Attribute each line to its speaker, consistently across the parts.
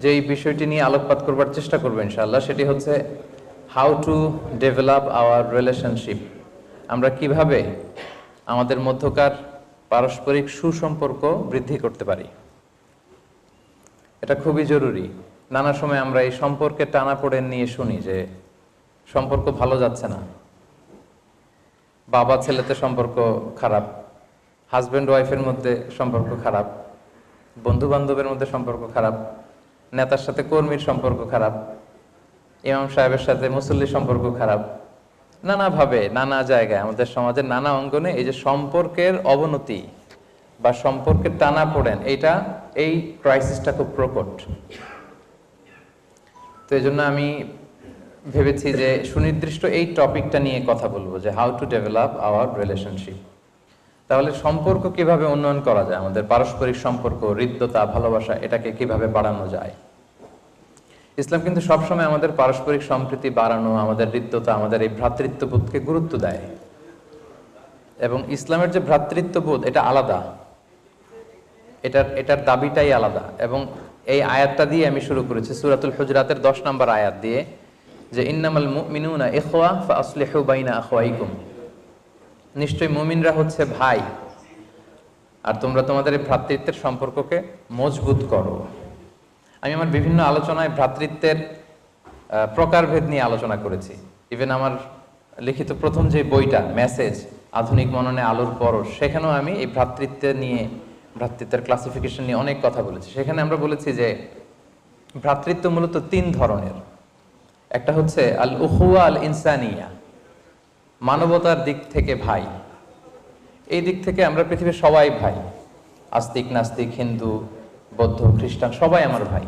Speaker 1: যে এই বিষয়টি নিয়ে আলোকপাত করবার চেষ্টা করবো ইনশাআল্লাহ, সেটি হচ্ছে how to develop our relationship. আমরা কিভাবে আমাদের মধ্যকার পারস্পরিক সুসম্পর্ক বৃদ্ধি করতে পারি, এটা খুবই জরুরি। নানা সময় আমরা এই সম্পর্কে টানাপোড়েন নিয়ে শুনি যে সম্পর্ক ভালো যাচ্ছে না, বাবা ছেলেতে সম্পর্ক খারাপ, হাজব্যান্ড ওয়াইফের মধ্যে সম্পর্ক খারাপ, বন্ধু বান্ধবের মধ্যে সম্পর্ক খারাপ, নেতার সাথে কর্মীর সম্পর্ক খারাপ, ইমাম সাহেবের সাথে মুসল্লির সম্পর্ক খারাপ। নানাভাবে নানা জায়গায় আমাদের সমাজের নানা অঙ্গনে এই যে সম্পর্কের অবনতি বা সম্পর্কের টানাপোড়েন, এই ক্রাইসিসটা খুব প্রকট। তো এই জন্য আমি ভেবেছি যে সুনির্দিষ্ট এই টপিকটা নিয়ে কথা বলবো, যে how to develop our relationship. তাহলে সম্পর্ক কিভাবে উন্নয়ন করা যায়, আমাদের পারস্পরিক সম্পর্ক, হৃদ্যতা, ভালোবাসা, এটাকে কিভাবে বাড়ানো যায়। ইসলাম কিন্তু সবসময় আমাদের পারস্পরিক সম্প্রীতি বাড়ানো, আমাদের হৃদ্যতা, আমাদের এই ভ্রাতৃত্ববোধকে গুরুত্ব দেয়। এবং ইসলামের যে ভ্রাতৃত্ববোধ, এটা আলাদা, এটার দাবিটাই আলাদা। এবং এই আয়াতটা দিয়ে আমি শুরু করেছি, সূরাতুল হুজরাতের 10 নম্বর আয়াত দিয়ে, যে ইন্নামাল মুমিনুনা ইখওয়া ফাআসলিহু বাইনা আখওয়াইকুম। নিশ্চয়ই মুমিনরা হচ্ছে ভাই, আর তোমরা তোমাদের এই ভ্রাতৃত্বের সম্পর্ককে মজবুত করো। আমি আমার বিভিন্ন আলোচনায় ভ্রাতৃত্বের প্রকারভেদ নিয়ে আলোচনা করেছি। ইভেন আমার লিখিত প্রথম যে বইটা মেসেজ, আধুনিক মননে আলোর পরশ, সেখানেও আমি এই ভ্রাতৃত্বের ক্লাসিফিকেশন নিয়ে অনেক কথা বলেছি। সেখানে আমরা বলেছি যে ভ্রাতৃত্ব মূলত 3 ধরনের। একটা হচ্ছে আল উখুয়া আল ইনসানিয়া, মানবতার দিক থেকে ভাই। এই দিক থেকে আমরা পৃথিবীর সবাই ভাই, আস্তিক নাস্তিক, হিন্দু বৌদ্ধ খ্রিস্টান, সবাই আমার ভাই,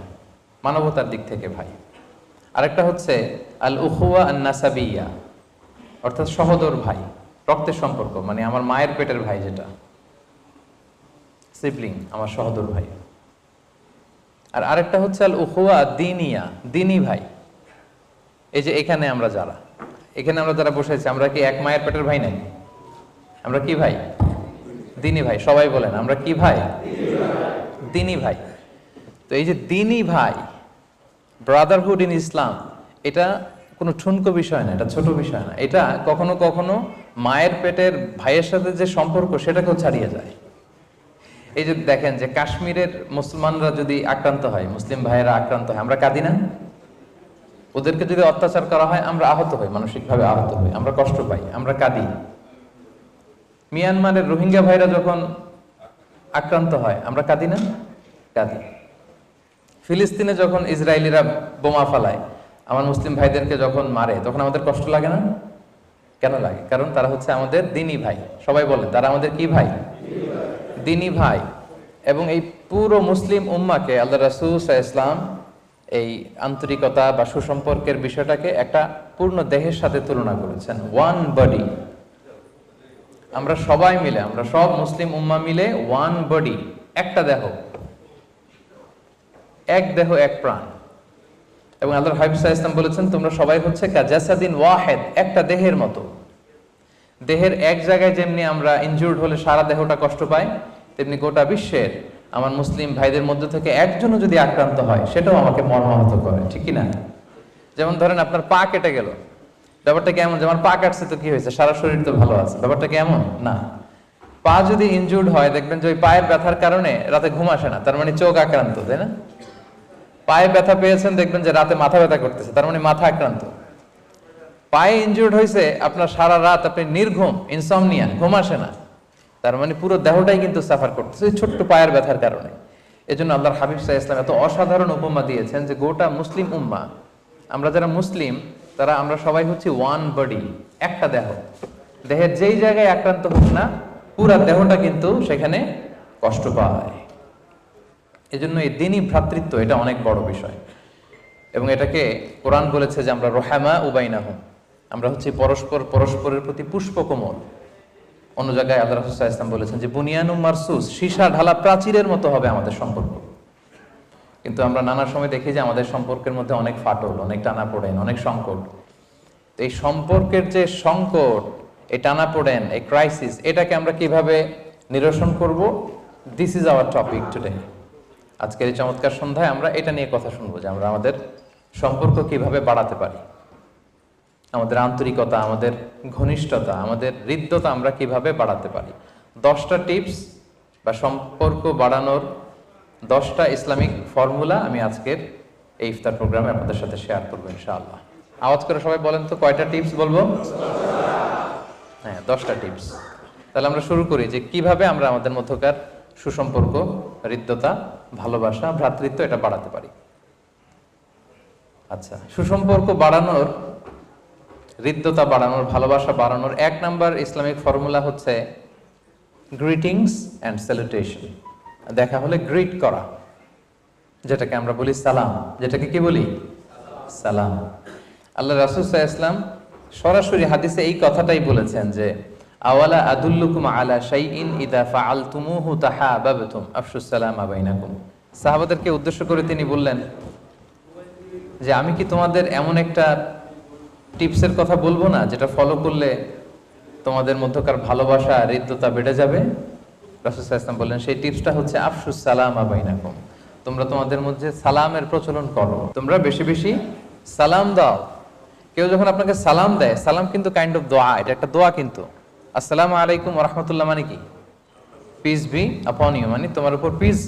Speaker 1: মানবতার দিক থেকে ভাই। আরেকটা হচ্ছে আল উখুয়া আন নাসাবিয়া, অর্থাৎ সহোদর ভাই, রক্তের সম্পর্ক, মানে আমার মায়ের পেটের ভাই, যেটা সিবলিং, আমার সহোদর ভাই। আর আরেকটা হচ্ছে আল উখুয়া দ্বীনিয়া, দ্বীনি ভাই। এই যে এখানে আমরা যারা বসে আছি, আমরা কি এক মায়ের পেটের ভাই নাই? আমরা কি ভাই? দ্বীনি ভাই। সবাই বলেন, আমরা কি ভাই? দ্বীনি ভাই। তো এই যে দ্বীনি ভাই, ব্রাদারহুড ইন ইসলাম, এটা কোনো ঠুনকো বিষয় না, এটা ছোট বিষয় না। এটা কখনো কখনো মায়ের পেটের ভাইয়ের সাথে যে সম্পর্ক, সেটাকেও ছাড়িয়ে যায়। এই যে দেখেন যে কাশ্মীরের মুসলমানরা যদি আক্রান্ত হয়, মুসলিম ভাইয়েরা আক্রান্ত হয়, আমরা কাঁদি না? ওদেরকে যদি অত্যাচার করা হয়, আমরা আহত হই, মানসিকভাবে আহত হই, আমরা কষ্ট পাই, আমরা কাঁদি। মিয়ানমারের রোহিঙ্গা ভাইরা যখন আক্রান্ত হয়, আমরা কাঁদি না? কাঁদি। ফিলিস্তিনে যখন ইসরায়েলিরা বোমা ফালায়, আমার মুসলিম ভাইদেরকে যখন মারে, তখন আমাদের কষ্ট লাগে না? কেন লাগে? কারণ তারা হচ্ছে আমাদের দ্বীনি ভাই। সবাই বলেন, তারা আমাদের কি ভাই? দ্বীনি ভাই। এবং এই পুরো মুসলিম উম্মাকে আল্লাহ রাসূল সাল্লাল্লাহু আলাইহি ওয়াসাল্লাম এই আন্তরিকতা বা সুসম্পর্কের বিষয়টাকে একটা পূর্ণ দেহের সাথে তুলনা করেছেন, ওয়ান বডি। আমরা সবাই মিলে, আমরা সব মুসলিম উম্মা মিলে ওয়ান বডি, একটা দেহ, এক দেহ এক প্রাণ। এবং আল্লাহর হাবিব সাল্লাল্লাহু আলাইহি ওয়াসাল্লাম বলেছেন, তোমরা সবাই হচ্ছে কাজাসাদিন ওয়াহিদ, একটা দেহের মতো। দেহের এক জায়গায় যেমনি আমরা ইনজুর্ড হলে সারা দেহটা কষ্ট পায়, তেমনি গোটা বিশ্বের আমার মুসলিম ভাইদের মধ্যে থেকে একজনও যদি আক্রান্ত হয়, সেটাও আমাকে মর্মাহত করে, ঠিক কি না? যেমন ধরেন আপনার পা কেটে গেল, ব্যাপারটা কেমন? যে আমার পা কাটছে তো কি হয়েছে, সারা শরীর তো ভালো আছে, ব্যাপারটা কেমন? না। পা যদি ইনজুর্ড হয়, দেখবেন যে ওই পায়ের ব্যথার কারণে রাতে ঘুম আসে না, তার মানে চোখ আক্রান্ত, তাই না? পায়ে ব্যথা পেয়েছেন, দেখবেন যে রাতে মাথা ব্যথা করতেছে, তার মানে মাথা আক্রান্ত। পায়ে ইনজুর্ড হয়েছে, আপনার সারা রাত আপনি নির্ঘুম, ইনসমনিয়া, ঘুম আসে না, তার মানে পুরো দেহটাই কিন্তু সাফার করতেছে ছোট্ট পায়ের ব্যথার কারণে। এজন্য আল্লাহর হাবিব সাল্লাল্লাহু আলাইহি ওয়াসাল্লাম এত অসাধারণ উপমা দিয়েছেন যে গোটা মুসলিম উম্মাহ, আমরা যারা মুসলিম, তারা আমরা সবাই হচ্ছে ওয়ান বডি, একটা দেহ। দেহের যেই জায়গায় আক্রান্ত হোক না, পুরা দেহটা কিন্তু সেখানে কষ্ট পায়। এজন্য এই দ্বীনি ভ্রাতৃত্ব, এটা অনেক বড় বিষয়। এবং এটাকে কোরআন বলেছে যে আমরা রোহামা উবাইনাহুম, আমরা হচ্ছে পরস্পরের প্রতি পুষ্পকোমল। অন্য জায়গায় আল্লাহ রাসূল সাল্লাল্লাহু আলাইহি ওয়াসাল্লাম বলেছেন যে বুনিয়ানুম মারসুস, সীসা ঢালা প্রাচীরের মতো হবে আমাদের সম্পর্ক। কিন্তু আমরা নানা সময় দেখি যে আমাদের সম্পর্কের মধ্যে অনেক ফাটল, অনেক টানাপোড়েন, অনেক সংকট। তো এই সম্পর্কের যে সংকট, এই টানাপোড়েন, এই ক্রাইসিস, এটাকে আমরা কিভাবে নিরসন করব, this is our topic today. আজকের এই চমৎকার সন্ধ্যায় আমরা এটা নিয়ে কথা শুনবো যে আমরা আমাদের সম্পর্ক কিভাবে বাড়াতে পারি, আমাদের আন্তরিকতা, আমাদের ঘনিষ্ঠতা, আমাদের হৃদ্যতা আমরা কিভাবে বাড়াতে পারি। 10টা টিপস বা সম্পর্ক বাড়ানোর 10টা ইসলামিক ফর্মুলা আমি আজকের এই ইফতার প্রোগ্রামে আপনাদের সাথে শেয়ার করবো ইনশাআল্লাহ। আওয়াজ করে সবাই বলেন তো কয়টা টিপস বলবো? হ্যাঁ, 10টা টিপস। তাহলে আমরা শুরু করি যে কিভাবে আমরা আমাদের মধ্যকার সুসম্পর্ক, হৃদ্যতা, ভালোবাসা, ভ্রাতৃত্ব এটা বাড়াতে পারি। আচ্ছা, সুসম্পর্ক বাড়ানোর, হৃদ্যতা বাড়ানোর, ভালোবাসা বাড়ানোর 1 নাম্বার ইসলামিক ফর্মুলা হচ্ছে গ্রিটিংস অ্যান্ড স্যালুটেশন। দেখা হলে গ্রিট করা, যেটাকে আমরা বলি সালাম, যেটাকে কি বলি? সালাম। আল্লাহ রাসূল সাল্লাল্লাহু আলাইহি ওয়াসাল্লাম সরাসরি হাদিসে এই কথাটাই বলেছেন যে আওয়ালা আদুল্লুকুম আলা শাইইন ইযা ফাআলতুমুহু তাহাবাবতুম আফশুস সালামা বাইনাকুম। সাহাবাদেরকে উদ্দেশ্য করে তিনি বললেন যে আমি কি তোমাদের এমন একটা টিপসের কথা বলবো না যেটা ফলো করলে তোমাদের মধ্যকার ভালোবাসা, হৃদ্যতা বেড়ে যাবে? রাসূল সাল্লাল্লাহু আলাইহি ওয়াসাল্লাম বললেন সেই টিপসটা হচ্ছে আফশুস সালামা বাইনাকুম। তোমরা তোমাদের মধ্যে সালামের প্রচলন করো, তোমরা বেশি বেশি সালাম দাও। কেউ যখন আপনাকে সালাম দেয়, সালাম কিন্তু কাইন্ড অফ দোয়া, এটা একটা দোয়া কিন্তু। আসসালামু আলাইকুম ওয়া রাহমাতুল্লাহ মানে কি? পিস বি আপন ইউ, মানে তোমার উপর পিস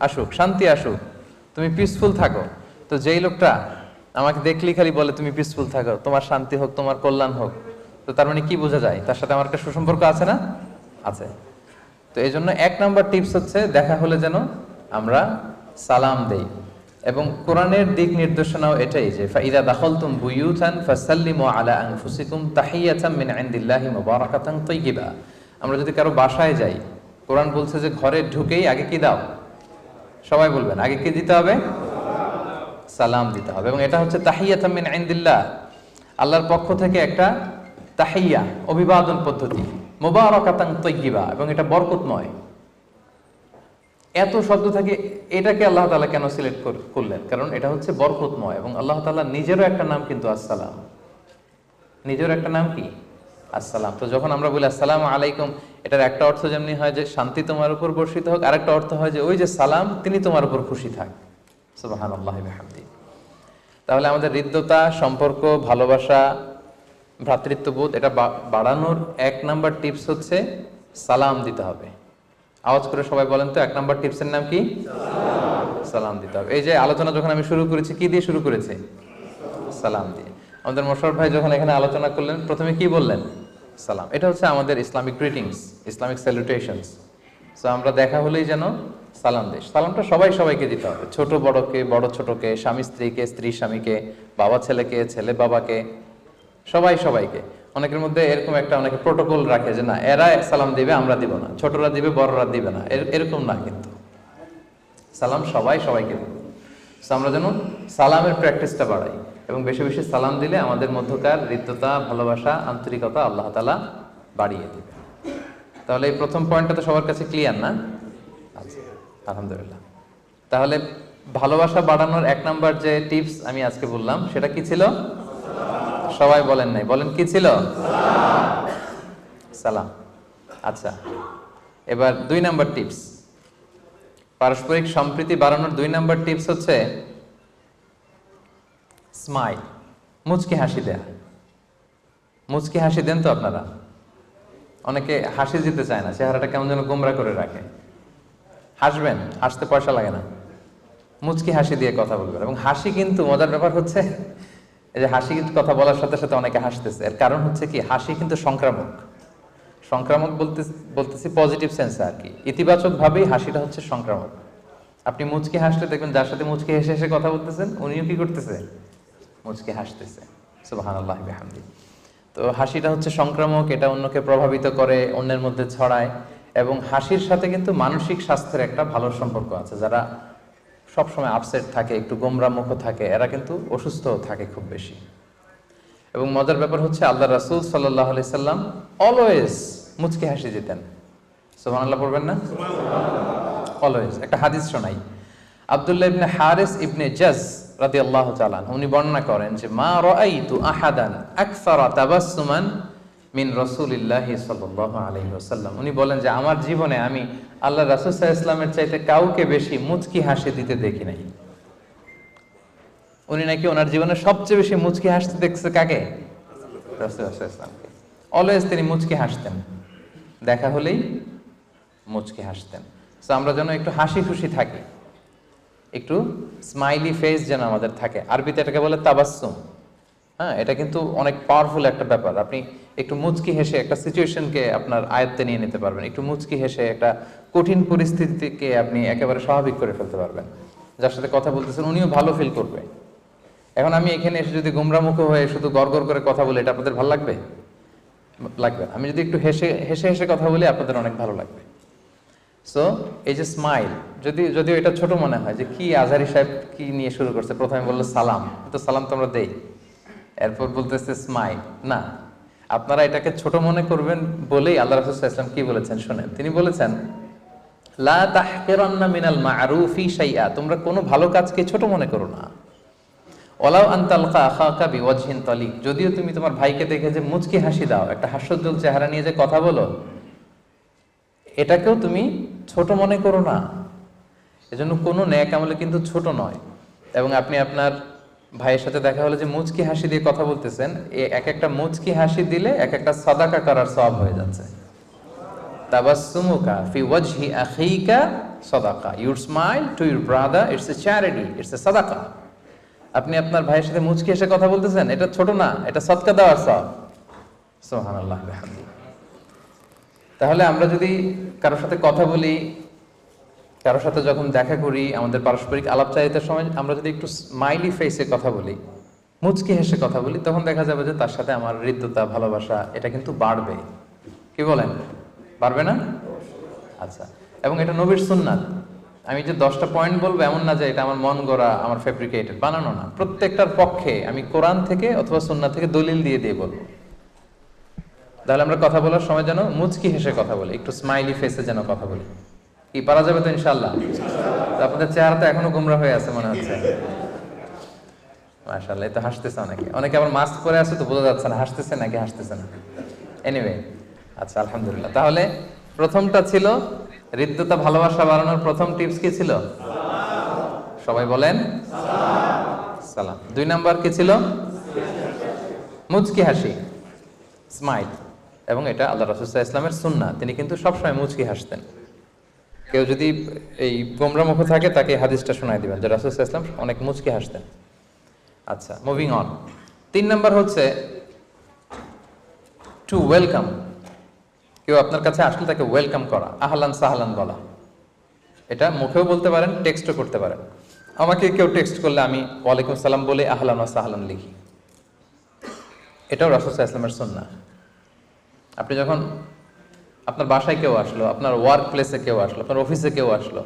Speaker 1: আসুক, শান্তি আসুক, তুমি পিসফুল থাকো। তো যেই লোকটা আমাকে দেখলেই খালি বলে তুমি পিসফুল থাকো, তোমার শান্তি হোক, তোমার কল্যাণ হোক, তো তার মানে কি বোঝা যায়? তার সাথে আমার একটা সুসম্পর্ক আছে না? আছে। তো এই জন্য 1 নাম্বার টিপস হচ্ছে দেখা হলে যেন আমরা সালাম দেই। এবং কোরআনের দিক নির্দেশনাও এটাই যে ফাইদা দাখালতুম বুয়ুতান ফাসাল্লিমু আলা আনফুসিকুম তাহিয়াতাম মিন ইনদিল্লাহি মুবারাকাতান তাইয়্যিবা। আমরা যদি কারো বাসায় যাই, কোরআন বলছে যে ঘরে ঢুকেই আগে কি দাও? সবাই বলবেন আগে কি দিতে হবে? সালাম দিতে হবে। এবং এটা হচ্ছে তাহিয়াতাম মিন ইনদিল্লাহ, আল্লাহর পক্ষ থেকে একটা তাহিয়া, অভিবাদন পদ্ধতি, মুবারাকাতান তাইয়্যিবা, এবং এটা বরকতময়। এত শব্দ থাকে, এটাকে আল্লাহ তাআলা কেন সিলেক্ট করলেন? কারণ এটা হচ্ছে বরকতময়, এবং আল্লাহ তাআলা নিজেরও একটা নাম কিন্তু আসসালাম, নিজের একটা নাম কি? আসসালাম। তো যখন আমরা বলি আসসালামু আলাইকুম, এটার একটা অর্থ যেমনি হয় যে শান্তি তোমার উপর বর্ষিত হোক, আরেকটা অর্থ হয় যে ওই যে সালাম, তিনি তোমার উপর খুশি থাক। সুবহানাল্লাহি ওয়া বিহামদিহি। তাহলে আমাদের হৃদ্যতা, সম্পর্ক, ভালোবাসা, ভ্রাতৃত্ববোধ এটা বাড়ানোর 1 নাম্বার টিপস হচ্ছে সালাম দিতে হবে। আওয়াজ করে সবাই বলেন তো 1 নাম্বার টিপসের নাম কি? সালাম দিতে হবে। এই যে আলোচনা যখন আমি শুরু করেছি, কি দিয়ে শুরু করেছি? সালাম দিয়ে। আমাদের মোশাররফ ভাই যখন এখানে আলোচনা করলেন, প্রথমে কি বললেন? সালাম। এটা হচ্ছে আমাদের ইসলামিক গ্রিটিংস, ইসলামিক স্যালুটেশনস। সো আমরা দেখা হলেই যেন সালাম দিই। সালামটা সবাই সবাইকে দিতে হবে, ছোট বড়কে, বড় ছোটকে, স্বামী স্ত্রীকে, স্ত্রী স্বামীকে, বাবা ছেলেকে, ছেলে বাবাকে, সবাই সবাইকে। অনেকের মধ্যে এরকম একটা অনেকে প্রোটোকল রাখে যে না, এরা সালাম দিবে, আমরা দিব না, ছোটরা দিবে, বড়রা দিবে না, এরকম না, কিন্তু সালাম সবাই সবাইকে দেব। আমরা যেন সালামের প্র্যাকটিসটা বাড়াই, এবং বেশি বেশি সালাম দিলে আমাদের মধ্যকার হৃদ্যতা, ভালোবাসা, আন্তরিকতা আল্লাহ তাআলা বাড়িয়ে দিবে। তাহলে এই প্রথম পয়েন্টটা তো সবার কাছে ক্লিয়ার না? আচ্ছা, আলহামদুলিল্লাহ। তাহলে ভালোবাসা বাড়ানোর 1 নাম্বার যে টিপস আমি আজকে বললাম, সেটা কি ছিল? সবাই বলেন নাই, বলেন কি ছিল? সালাম। আচ্ছা, এবার 2 নাম্বার টিপস, পারস্পরিক সম্প্রীতি বাড়ানোর 2 নাম্বার টিপস হচ্ছে স্মাইল, মুচকি হাসি দেয়া। মুচকি হাসি দেন তো আপনারা? অনেকে হাসি দিতে চায় না, চেহারাটা কেমন যেন গোমরা করে রাখে। হাসবেন, হাসতে পয়সা লাগে না, মুচকি হাসি দিয়ে কথা বলবেন। এবং হাসি কিন্তু মজার ব্যাপার হচ্ছে, এই যে হাসি কথা বলার সাথে সাথে অনেকে হাসতেছে, এর কারণ হচ্ছে কি, হাসি কিন্তু সংক্রামক। সংক্রামক বলতেছি পজিটিভ সেন্সে আর কি, ইতিবাচক ভাবেই হাসিটা হচ্ছে সংক্রামক। আপনি মুচকি হাসলে দেখবেন যার সাথে মুচকি হেসে হেসে কথা বলতেছেন, উনিও কি করতেছে? মুচকি হাসতেছে। সুবহানাল্লাহি ওয়া বিহামদিহি। তো হাসিটা হচ্ছে সংক্রামক, এটা অন্যকে প্রভাবিত করে, অন্যের মধ্যে ছড়ায়। এবং হাসির সাথে কিন্তু মানসিক স্বাস্থ্যের একটা ভালো সম্পর্ক আছে। যারা সবসময় আপসেট থাকে, একটু গোমরামুখ থাকে, এরা কিন্তু অসুস্থ থাকে খুব বেশি। এবং মজার ব্যাপার হচ্ছে আল্লাহ রাসূল সাল্লাল্লাহু আলাইহি সাল্লাম অলওয়েজ মুচকি হাসি দিতেন। সুবহানাল্লাহ পড়বেন না? অলওয়েজ। একটা হাদিস শোনাই, আব্দুল্লাহ ইবনে হারিস ইবনে জাজ রাদিয়াল্লাহু তাআলা উনি বর্ণনা করেন যে মা রাআইতু আহাদান আকসারা তাবাসসুমান মিন রাসূলিল্লাহি সাল্লাল্লাহু আলাইহি ওয়াসাল্লাম। উনি বলেন যে আমার জীবনে আমি আল্লাহ রাসূল সাল্লাল্লাহু আলাইহি ওয়াসাল্লামের চাইতে কাউকে বেশি মুচকি হাসি দিতে দেখি নাই। উনি নাকি ওনার জীবনে সবচেয়ে বেশি মুচকি হাসতে দেখছে কাকে? রাসূল সাল্লাল্লাহু আলাইহি ওয়াসাল্লামকে। অলওয়েজ তিনি মুচকি হাসতেন, দেখা হলেই মুচকি হাসতেন। সো আমরা যেন একটু হাসি খুশি থাকি, একটু স্মাইলি ফেস যেন আমাদের থাকে। আরবিতে এটাকে বলে তাবাসসুম। হ্যাঁ, এটা কিন্তু অনেক পাওয়ারফুল একটা ব্যাপার। আপনি একটু মুচকি হেসে একটা সিচুয়েশনকে আপনার আয়ত্তে নিয়ে নিতে পারবেন, একটু মুচকি হেসে একটা কঠিন পরিস্থিতিকে আপনি একেবারে স্বাভাবিক করে ফেলতে পারবেন। যার সাথে কথা বলতেছেন উনিও ভালো ফিল করবে। এখন আমি এখানে এসে যদি গোমরামুখ হয়ে শুধু গড়গড় করে কথা বলি, এটা আপনাদের ভালো লাগবে? লাগবে না। আমি যদি একটু হেসে হেসে হেসে কথা বলি, আপনাদের অনেক ভালো লাগবে। সো এই যে স্মাইল, যদিও এটা ছোট মনে হয় যে কি আজহারি সাহেব কি নিয়ে শুরু করছে, প্রথমে বললো সালাম, তো সালাম তো আমরা দেই, এরপর বলতেছে স্মাইল। না, আপনারা এটাকে ছোট মনে করবেন বলেই আল্লাহ রাসূল সাল্লাল্লাহু আলাইহি ওয়াসাল্লাম কি বলেছেন শুনেন। তিনি বলেছেন লা তাহকিরান্না মিনাল মা'রুফি শাইআ, তোমরা কোনো ভালো কাজকে ছোট মনে করো না। ওয়ালাউ আন তালকা আখাকা বিওয়াজহিন তালিক, যদিও তুমি তোমার ভাইকে দেখে যে মুচকি হাসি দাও, একটা হাস্যোজ্জ্বল চেহারা নিয়ে যে কথা বলো, এটাকেও তুমি ছোট মনে করো না। এজন্য কোনো নেক আমলে কিন্তু ছোট নয়। এবং আপনি আপনার ভাইয়ের সাথে দেখা হলো যে মুচকি হাসি দিয়ে কথা বলতেছেন, এক একটা মুচকি হাসি দিলে এক একটা সাদাকা করার সওয়াব হয়ে যাচ্ছে। তাবাসসুমুকা ফি ওয়াজহি আখিকা সাদাকা, your smile to your brother it's a charity, it's a সাদাকা। আপনি আপনার ভাইয়ের সাথে মুচকি হেসে কথা বলতেছেন, এটা ছোট না, এটা সদকা দেওয়ার সওয়াব। সুবহানাল্লাহ বিহামদিহি। তাহলে আমরা যদি কারোর সাথে কথা বলি, কারোর সাথে যখন দেখা করি, আমাদের পারস্পরিক আলাপচারিতার সময় আমরা যদি একটু স্মাইলি ফেসে কথা বলি, মুচকি হেসে কথা বলি, তখন দেখা যাবে যে তার সাথে আমার হৃদ্যতা, ভালোবাসা এটা কিন্তু বাড়বে। কি বলেন, বাড়বে না? আচ্ছা, এবং এটা নবীর সুন্নাত। আমি যে 10টা পয়েন্ট বলবো এমন না যে এটা আমার মন গড়া, আমার ফেব্রিকেটেড, বানানো না। প্রত্যেকটার পক্ষে আমি কোরআন থেকে অথবা সুন্নাত থেকে দলিল দিয়ে দিয়ে বলবো। তাহলে আমরা কথা বলার সময় যেন মুচকি হেসে কথা বলি, একটু স্মাইলি ফেসে যেন কথা বলি। কি পারা যাবে তো ইনশাআল্লাহ? আপনাদের চেহারা তো এখনো গোমরা হয়ে আছে মনে হচ্ছে। মাশাআল্লাহ, এটা হাসতেছে অনেকে আবার মাস্ক পরে আছে তো বোঝা যাচ্ছে না হাসতেছে নাকি হাসতেছে না। এনিওয়ে, আচ্ছা আলহামদুলিল্লাহ। তাহলে প্রথমটা ছিল হৃদ্যতা, ভালোবাসা বাড়ানোর প্রথম টিপস কি ছিল? সবাই বলেন সালাম। 2 নাম্বার কি ছিল? মুচকি হাসি, স্মাইল। এবং এটা আল্লাহ রাসূল সাল্লাল্লাহু আলাইহি ওয়াসাল্লামের সুন্নাহ, তিনি কিন্তু সবসময় মুচকি হাসতেন। কেউ যদি এই গোমরা মুখ থাকে তাকে হাদিসটা শোনায় দিবেন যে রাসূল সাল্লাল্লাহু আলাইহি ওয়াসাল্লাম অনেক মুচকি হাসতেন। আচ্ছা, মুভিং অন। 3 নাম্বার হচ্ছে টু ওয়েলকাম। কেউ আপনার কাছে আসলে তাকে ওয়েলকাম করা, আহলান সাহলান বলা। এটা মুখেও বলতে পারেন, টেক্সটও করতে পারেন। আমাকে কেউ টেক্সট করলে আমি ওয়ালাইকুম সালাম বলে আহলান ওয়া সাহলান লিখি। এটাও রাসূল সাল্লাল্লাহু আলাইহি ওয়াসাল্লামের সুন্নাহ। আপনি যখন আপনার বাসায় কেউ আসলো, আপনার ওয়ার্ক প্লেসে কেউ আসলো, আপনার অফিসে কেউ আসলো,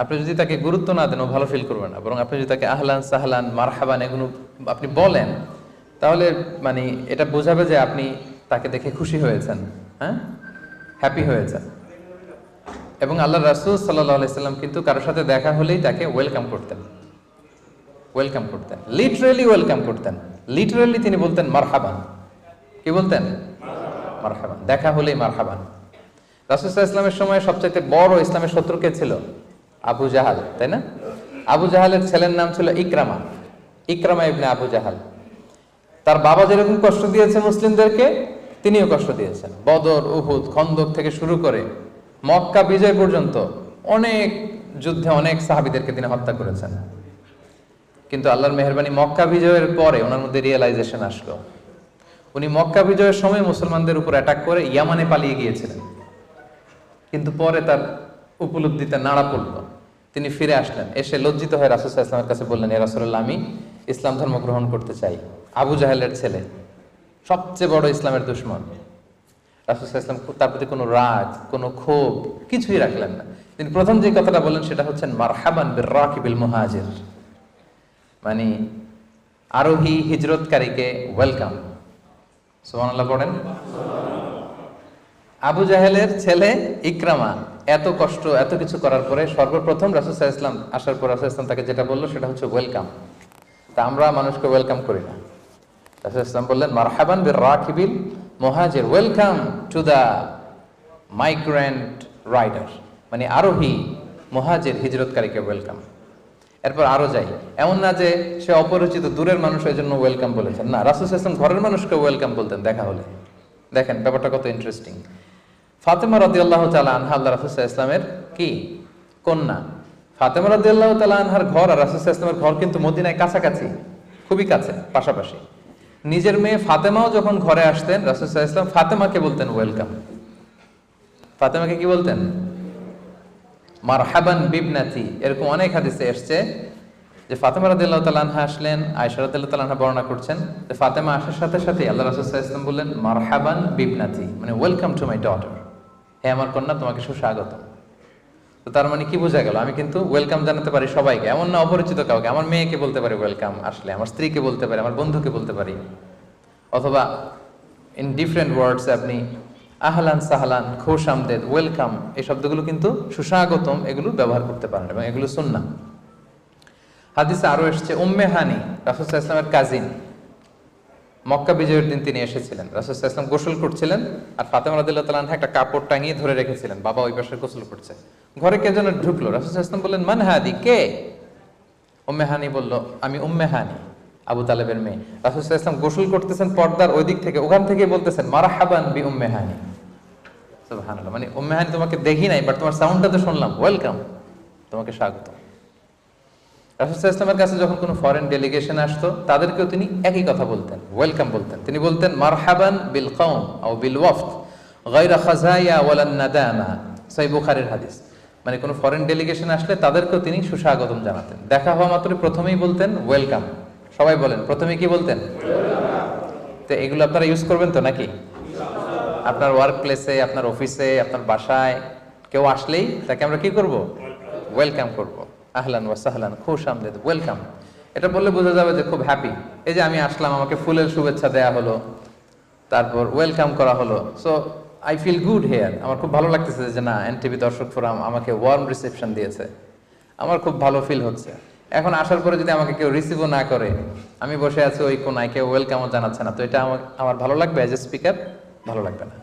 Speaker 1: আপনি যদি তাকে গুরুত্ব না দেন ও ভালো ফিল করবে না। বরং আপনি যদি তাকে আহলান সাহলান মারহাবান এগুলো আপনি বলেন, তাহলে মানে এটা বোঝাবে যে আপনি তাকে দেখে খুশি হয়েছেন, হ্যাঁ, হ্যাপি হয়েছেন। এবং আল্লাহ রাসূল সাল্লাল্লাহু আলাইহি সাল্লাম কিন্তু কারোর সাথে দেখা হলেই তাকে ওয়েলকাম করতেন, ওয়েলকাম করতেন, লিটারালি ওয়েলকাম করতেন। লিটারালি তিনি বলতেন মারহাবান। কি বলতেন? মারহাবান। দেখা হলেই মারহাবান। রাসূল সাল্লাল্লাহু আলাইহি ওয়াসাল্লামের সময় সবচেয়ে বড় ইসলামের শত্রু কে ছিল? আবু জাহাল, তাই না? আবু জাহালের ছেলের নাম ছিল ইকরামা, ইকরামা ইবনে আবু জাহাল। তার বাবা যেরকম কষ্ট দিয়েছে মুসলিমদেরকে, তিনিও কষ্ট দিয়েছেন। বদর, উহুদ, খন্দক থেকে শুরু করে মক্কা বিজয় পর্যন্ত অনেক যুদ্ধে অনেক সাহাবীদেরকে তিনি হত্যা করেছেন। কিন্তু আল্লাহর মেহেরবানি, মক্কা বিজয়ের পরে ওনার মধ্যে রিয়েলাইজেশন আসলো। উনি মক্কা বিজয়ের সময় মুসলমানদের উপর অ্যাটাক করে ইয়ামানে পালিয়ে গিয়েছিলেন, কিন্তু পরে তার উপলব্ধিতে নাড়া পড়লো, তিনি ফিরে আসলেন। এসে লজ্জিত হয়ে রাসূল সাল্লাল্লাহু আলাইহি ওয়াসাল্লামের কাছে বললেন, ইয়া রাসূলুল্লাহ, আমি ইসলাম ধর্ম গ্রহণ করতে চাই। আবু জাহেলের ছেলে, সবচেয়ে বড় ইসলামের দুশমন। রাসূল সাল্লাল্লাহু আলাইহি ওয়াসাল্লাম তার প্রতি কোনো রাগ, কোনো ক্ষোভ কিছুই রাখলেন না। তিনি প্রথম যে কথাটা বললেন সেটা হচ্ছে মারহাবান বির রাকিবিল মুহাজির, মানে আরোহী হিজরতকারীকে ওয়েলকাম। সুবহানাল্লাহ পড়েন। আবু জাহেলের ছেলে ইকরামা এত কষ্ট, এত কিছু করার পরে সর্বপ্রথম রাসূল সাল্লাল্লাহু আলাইহি ওয়াসাল্লাম আসার পর রাসূল সাল্লাল্লাহু আলাইহি ওয়াসাল্লাম তাকে যেটা বললো সেটা হচ্ছে ওয়েলকাম। তা আমরা মানুষকে ওয়েলকাম করি না। রাসূল সাল্লাল্লাহু আলাইহি ওয়াসাল্লাম বললেন মারহাবান বির রাকিবিল মুহাজির, welcome to the migrant rider, মানে আরোহী মুহাজির হিজরতকারীকে ওয়েলকাম। এরপর আরো যাই, এমন না যে সে অপরিচিত দূরের মানুষ এই জন্য ওয়েলকাম বলেছেন, না, রাসূল সাল্লাল্লাহু আলাইহি ওয়াসাল্লাম ঘরের মানুষকে ওয়েলকাম বলতেন দেখা হলে। দেখেন ব্যাপারটা কত ইন্টারেস্টিং। ফাতেমা রাদিয়াল্লাহু তাআলা আনহা আল্লাহ রাসূল সাল্লাল্লাহু আলাইহি ওয়াসাল্লামের কি কন্যা। ফাতেমা রাদিয়াল্লাহু তাআলা আনহার ঘর আর রাসূল সাল্লাল্লাহু আলাইহি ওয়াসাল্লামের ঘর কিন্তু মদিনায় কাছাকাছি, খুবই কাছে, পাশাপাশি। নিজের মেয়ে ফাতেমাও যখন ঘরে আসতেন রাসূল সাল্লাল্লাহু আলাইহি ওয়াসাল্লাম ফাতেমাকে বলতেন ওয়েলকাম। ফাতেমাকে কি বলতেন? মারহাবান বিবনাতি। এরকম অনেক হাদিসে এসেছে যে ফাতেমা রাদিয়াল্লাহু তাআলা আনহা আসলেন, আয়েশা রাদিয়াল্লাহু তাআলা আনহা বর্ণনা করছেন যে ফাতেমা আসার সাথে সাথে আল্লাহ রাসূল সাল্লাল্লাহু আলাইহি ওয়াসাল্লাম বললেন মারহাবান বিবনাতি, মানে ওয়েলকাম টু মাই ডটার, হে আমার কন্যা তোমাকে সুস্বাগতম। তো তার মানে কি বোঝা গেল, আমি কিন্তু ওয়েলকাম জানাতে পারি সবাইকে, এমন না অপরিচিত কাউকে। আমার মেয়েকে বলতে পারি ওয়েলকাম আসলে, আমার স্ত্রীকে বলতে পারি, আমার বন্ধুকে বলতে পারি, অথবা ইন ডিফারেন্ট ওয়ার্ডস আপনি আহলান সাহলান, খোশ আমদেদ, ওয়েলকাম, এই শব্দগুলো কিন্তু সুস্বাগতম, এগুলো ব্যবহার করতে পারেন এবং এগুলো সুন্নাহ। হাদিসে আরো এসেছে উম্মে হানি, রাসূল সাল্লাল্লাহু আলাইহি ওয়াসাল্লামের কাজিন, মক্কা বিজয়ের দিন তিনি এসেছিলেন। রাসূল সাল্লাল্লাহু আলাইহি ওয়াসাল্লাম গোসল করছিলেন আর ফাতেমা রাদিয়াল্লাহু তাআলা আনহা একটা কাপড় টাঙিয়ে ধরে রেখেছিলেন, বাবা ওই পাশে গোসল করছে। ঘরে কে যেন ঢুকলো, রাসূল সাল্লাল্লাহু আলাইহি ওয়াসাল্লাম বললেন মান হাদি, কে? উম্মে হানি বলল আমি উম্মে হানি, আবু তালেবের মেয়ে। রাসূল সাল্লাল্লাহু আলাইহি ওয়াসাল্লাম গোসল করতেছেন পর্দার ওই দিক থেকে, ওখান থেকে বলতেছেন মারহাবান বি উম্মে হানি। সুবহানাল্লাহ, মানে উম্মে হানি তোমাকে দেখি নাই, বাট তোমার সাউন্ডটা তো শুনলাম, ওয়েলকাম, তোমাকে স্বাগত। রাসূল সাল্লাল্লাহু আলাইহি ওয়াসাল্লামের কাছে যখন কোনো ফরেন ডেলিগেশন আসতো তাদেরকেও তিনি একই কথা বলতেন, ওয়েলকাম বলতেন। তিনি বলতেন মারহাবান বিল কওম আও বিল ওয়াফদ গায়রা খাজায়া ওয়ালা নাদামা, সহিহ বুখারীর হাদিস। মানে কোনো ফরেন ডেলিগেশন আসলে তাদেরকেও তিনি সুস্বাগতম জানাতেন। দেখা হওয়া মাত্র প্রথমেই বলতেন ওয়েলকাম। সবাই বলেন প্রথমে কি বলতেন? তো এগুলো আপনারা ইউজ করবেন তো নাকি? আপনার ওয়ার্ক প্লেসে, আপনার অফিসে, আপনার বাসায় কেউ আসলেই তাকে আমরা কি করব? ওয়েলকাম করব। আহলান ওয়া সাহলান, খুশ আমদেদ, ওয়েলকাম। এটা বললে বোঝা যাবে যে খুব হ্যাপি। এই যে আমি আসলাম, আমাকে ফুলের শুভেচ্ছা দেয়া হলো, তারপর ওয়েলকাম করা হলো, so I feel good here. আমার খুব ভালো লাগতেছে যে না, এনটিভি দর্শক ফোরাম আমাকে ওয়ার্ম রিসেপশন দিয়েছে, আমার খুব ভালো ফিল হচ্ছে। এখন আসার পরে যদি আমাকে কেউ রিসিভও না করে, আমি বসে আছি ওই কোনায়, কেউ ওয়েলকামও জানাচ্ছে না, তো এটা আমার ভালো লাগবে? অ্যাজ এ স্পিকার ভালো লাগবে না।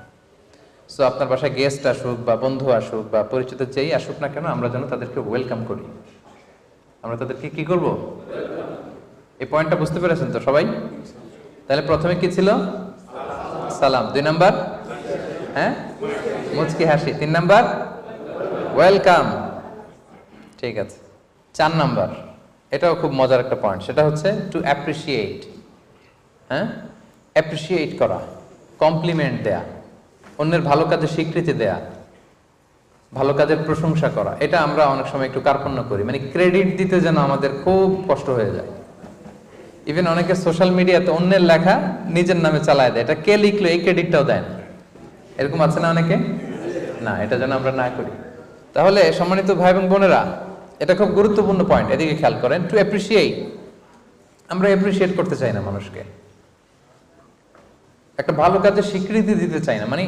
Speaker 1: সো আপনার বাসায় গেস্ট আসুক বা বন্ধু আসুক বা পরিচিত যেই আসুক না কেন, আমরা যেন তাদেরকে ওয়েলকাম করি। আমরা তাদেরকে কি করব? এই পয়েন্টটা বুঝতে পেরেছেন তো সবাই? তাহলে প্রথমে কি ছিল? সালাম। 2 নাম্বার হ্যাঁ মুচকি হাসি। 3 নাম্বার ওয়েলকাম। ঠিক আছে। 4 নাম্বার, এটাও খুব মজার একটা পয়েন্ট, সেটা হচ্ছে টু অ্যাপ্রিসিয়েট। হ্যাঁ, অ্যাপ্রিসিয়েট করা, কমপ্লিমেন্ট দেয়া, অন্যের ভালো কাজে স্বীকৃতি দেয়া, ভালো কাজের প্রশংসা করা। এটা আমরা অনেক সময় একটু কার্পণ্য করি, মানে ক্রেডিট দিতে যেন আমাদের খুব কষ্ট হয়ে যায়। ইভেন অনেকে সোশ্যাল মিডিয়াতে অন্যের লেখা নিজের নামে চালায় দেয়, এটা কে লিখলো এই ক্রেডিটটাও দেয় না। এরকম আছে না অনেকে? না, এটা যেন আমরা না করি। তাহলে সম্মানিত ভাই এবং বোনেরা, এটা খুব গুরুত্বপূর্ণ পয়েন্ট, এদিকে খেয়াল করেন। টু অ্যাপ্রিসিয়েট, আমরা অ্যাপ্রিসিয়েট করতে চাই না মানুষকে, একটা ভালো কাজের স্বীকৃতি দিতে চাই না, মানে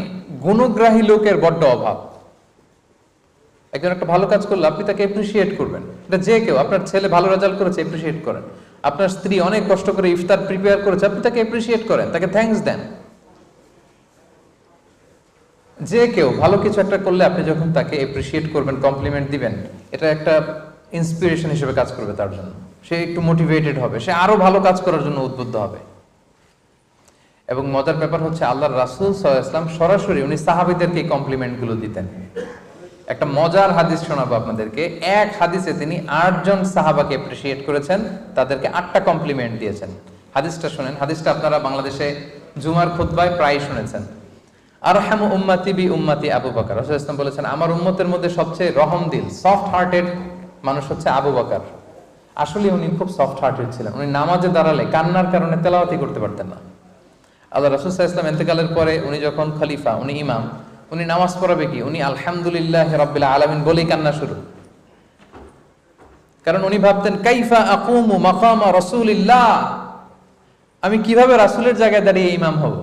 Speaker 1: গুণগ্রাহী লোকের বড্ড অভাব। একজন একটা ভালো কাজ করলে আপনি তাকে অ্যাপ্রিসিয়েট করবেন, এটা যে কেউ। আপনার ছেলে ভালো রেজাল্ট করেছে, অ্যাপ্রিসিয়েট করেন। আপনার স্ত্রী অনেক কষ্ট করে ইফতার প্রিপেয়ার করেছে, আপনি তাকে অ্যাপ্রিসিয়েট করেন, তাকে থ্যাঙ্কস দেন। যে কেউ ভালো কিছু একটা করলে আপনি যখন তাকে অ্যাপ্রিসিয়েট করবেন, কমপ্লিমেন্ট দিবেন, এটা একটা ইন্সপিরেশন হিসেবে কাজ করবে তার জন্য। সে একটু মোটিভেটেড হবে, সে আরো ভালো কাজ করার জন্য উদ্বুদ্ধ হবে। এবং মজার ব্যাপার হচ্ছে আল্লাহর রাসূল সাল্লাল্লাহু আলাইহি ওয়াসাল্লাম সরাসরি উনি সাহাবীদেরকে কমপ্লিমেন্ট গুলো দিতেন। একটা মজার হাদিস শোনাবো আপনাদেরকে। এক হাদিসে তিনি 8 জন সাহাবাকে অ্যাপ্রিসিয়েট করেছেন, তাদেরকে 8টা কমপ্লিমেন্ট দিয়েছেন। হাদিসটা শুনেন। হাদিসটা আপনারা বাংলাদেশে জুমার খুতবায় প্রায় শুনেছেন। আরহামু উম্মতি বি উম্মতি আবু বকর। রাসূল সাল্লাল্লাহু আলাইহি ওয়াসাল্লাম বলেছেন আমার উম্মতের মধ্যে সবচেয়ে রহম দিল, সফট হার্টেড মানুষ হচ্ছে আবু বকর। আসলে উনি খুব সফট হার্টেড ছিলেন। উনি নামাজে দাঁড়ালে কান্নার কারণে তেলাওয়াতই করতে পারতেন না। আল্লাহ রাসূল সাল্লাল্লাহু আলাইহি ওয়াসাল্লাম ইন্তেকালের পরে উনি যখন খলিফা, উনি ইমাম, উনি নামাজ পড়াবে কি, উনি আলহামদুলিল্লাহ রাব্বিল আলামিন বলেই কান্না শুরু। কারণ উনি ভাবতেন কাইফা আকুমু মাকামা রাসূলিল্লাহ, আমি কিভাবে রাসূলের জায়গায় দাঁড়িয়ে ইমাম হব।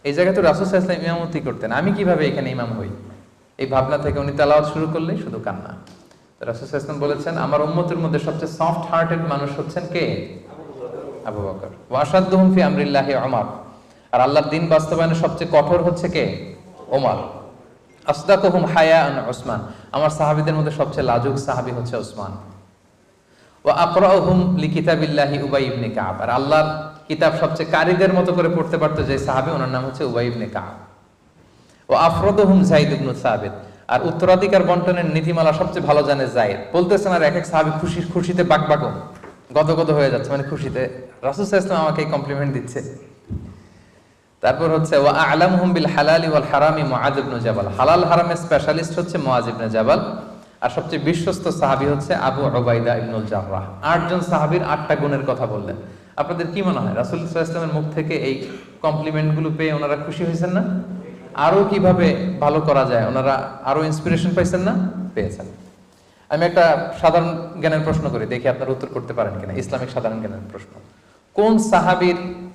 Speaker 1: এই জায়গায় তো রাসূল সাল্লাল্লাহু আলাইহি ওয়াসাল্লাম ইমামতি করতেন, আমি কিভাবে এখানে ইমাম হই। এই ভাবনা থেকে উনি তেলাওয়াত শুরু করলেই শুধু কান্না। রাসূল সাল্লাল্লাহু আলাইহি ওয়াসাল্লাম বলেছেন আমার উম্মতের মধ্যে সবচেয়ে সফট হার্টেড মানুষ হচ্ছেন কে? আবু বকর। ওয়া আশাদ্দুহুম ফি আমরিল্লাহি উমর। আর আল্লাহর দিন বাস্তবায়নে সবচেয়ে কঠোর হচ্ছে কে? ওমর। আসদাকুহুম হায়াআন উসমান, আমার সাহাবীদের মধ্যে সবচেয়ে লাজুক সাহাবী হচ্ছে উসমান। ওয়া আকরাউহুম লিকিতাবিল্লাহি উবাই ইবনে কাব, আর আল্লাহর কিতাব সবচেয়ে কারীদের মতো করে পড়তে পারতো যে সাহাবী, ওনার নাম হচ্ছে উবাই ইবনে কাব। ওয়া আফরাদুহুম যায়েদ ইবনে সাবিত, আর উত্তরাধিকার বন্টনের নীতিমালা সবচেয়ে ভালো জানে যায়েদ। বলতেছেন আর এক এক সাহাবী খুশিতে বাকবাকো গদগদ হয়ে যাচ্ছে, মানে খুশিতে রাসূল সাল্লাল্লাহু আলাইহি ওয়াসাল্লাম আমাকে কমপ্লিমেন্ট দিচ্ছে। তারপর হচ্ছে ওয়া আ'লামুহুম বিল হালালি ওয়াল হারামি মুআয ইবনে জাবাল, হালাল হারামের স্পেশালিস্ট হচ্ছে মুআয ইবনে জাবাল। আর সবচেয়ে বিশ্বস্ত সাহাবী হচ্ছে আবু উবাইদা ইবনুল জাররাহ। 8 জন সাহাবীর 8টা গুণের কথা বললেন। আপনাদের কি মনে হয় রাসূল সাল্লাল্লাহু আলাইহি ওয়াসাল্লামের মুখ থেকে এই কমপ্লিমেন্টগুলো পেয়ে ওনারা খুশি হয়েছেন না? আরো কিভাবে ভালো করা যায় ওনারা আরো ইন্সপিরেশন পাইছেন না? পেয়েছেন। আমি একটা সাধারণ জ্ঞানের প্রশ্ন করি, দেখি আপনারা উত্তর করতে পারেন কিনা। ইসলামিক সাধারণ জ্ঞানের প্রশ্ন, কোন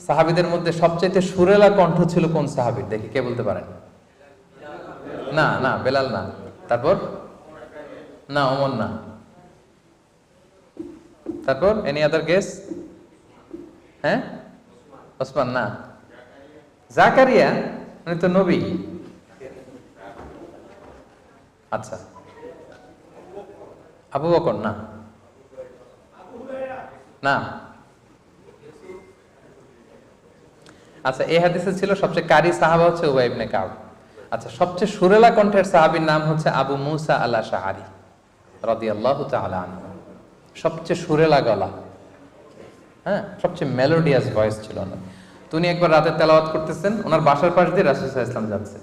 Speaker 1: সাহাবীদের মধ্যে সবচেয়ে সুরেলা কণ্ঠ ছিল কোন সাহাবীর? দেখি কে বলতে পারেন? না না, বেলাল না। তারপর না, ওমর না। তারপর এনি আদার গেস? হ্যাঁ, ওসমান না। জাকারিয়া উনি তো নবী। আচ্ছা, আবু বকর না, না। আচ্ছা, এই হাদিসে ছিল সবচেয়ে কারি সাহাবা হচ্ছে উবাই ইবনে কাব। আচ্ছা, সবচেয়ে সুরেলা কণ্ঠের সাহাবীর নাম হচ্ছে আবু মুসা আল আশআরী রাদিয়াল্লাহু তাআলা আনহু। সবচেয়ে সুরেলা গলা, হ্যাঁ, সবচেয়ে মেলোডিয়াস ভয়েস ছিল ওনার। তো উনি একবার রাতে তেলাওয়াত করতেছেন, ওনার বাসার পাশ দিয়ে রাসূল সাল্লাল্লাহু আলাইহি ওয়াসাল্লাম যাচ্ছে।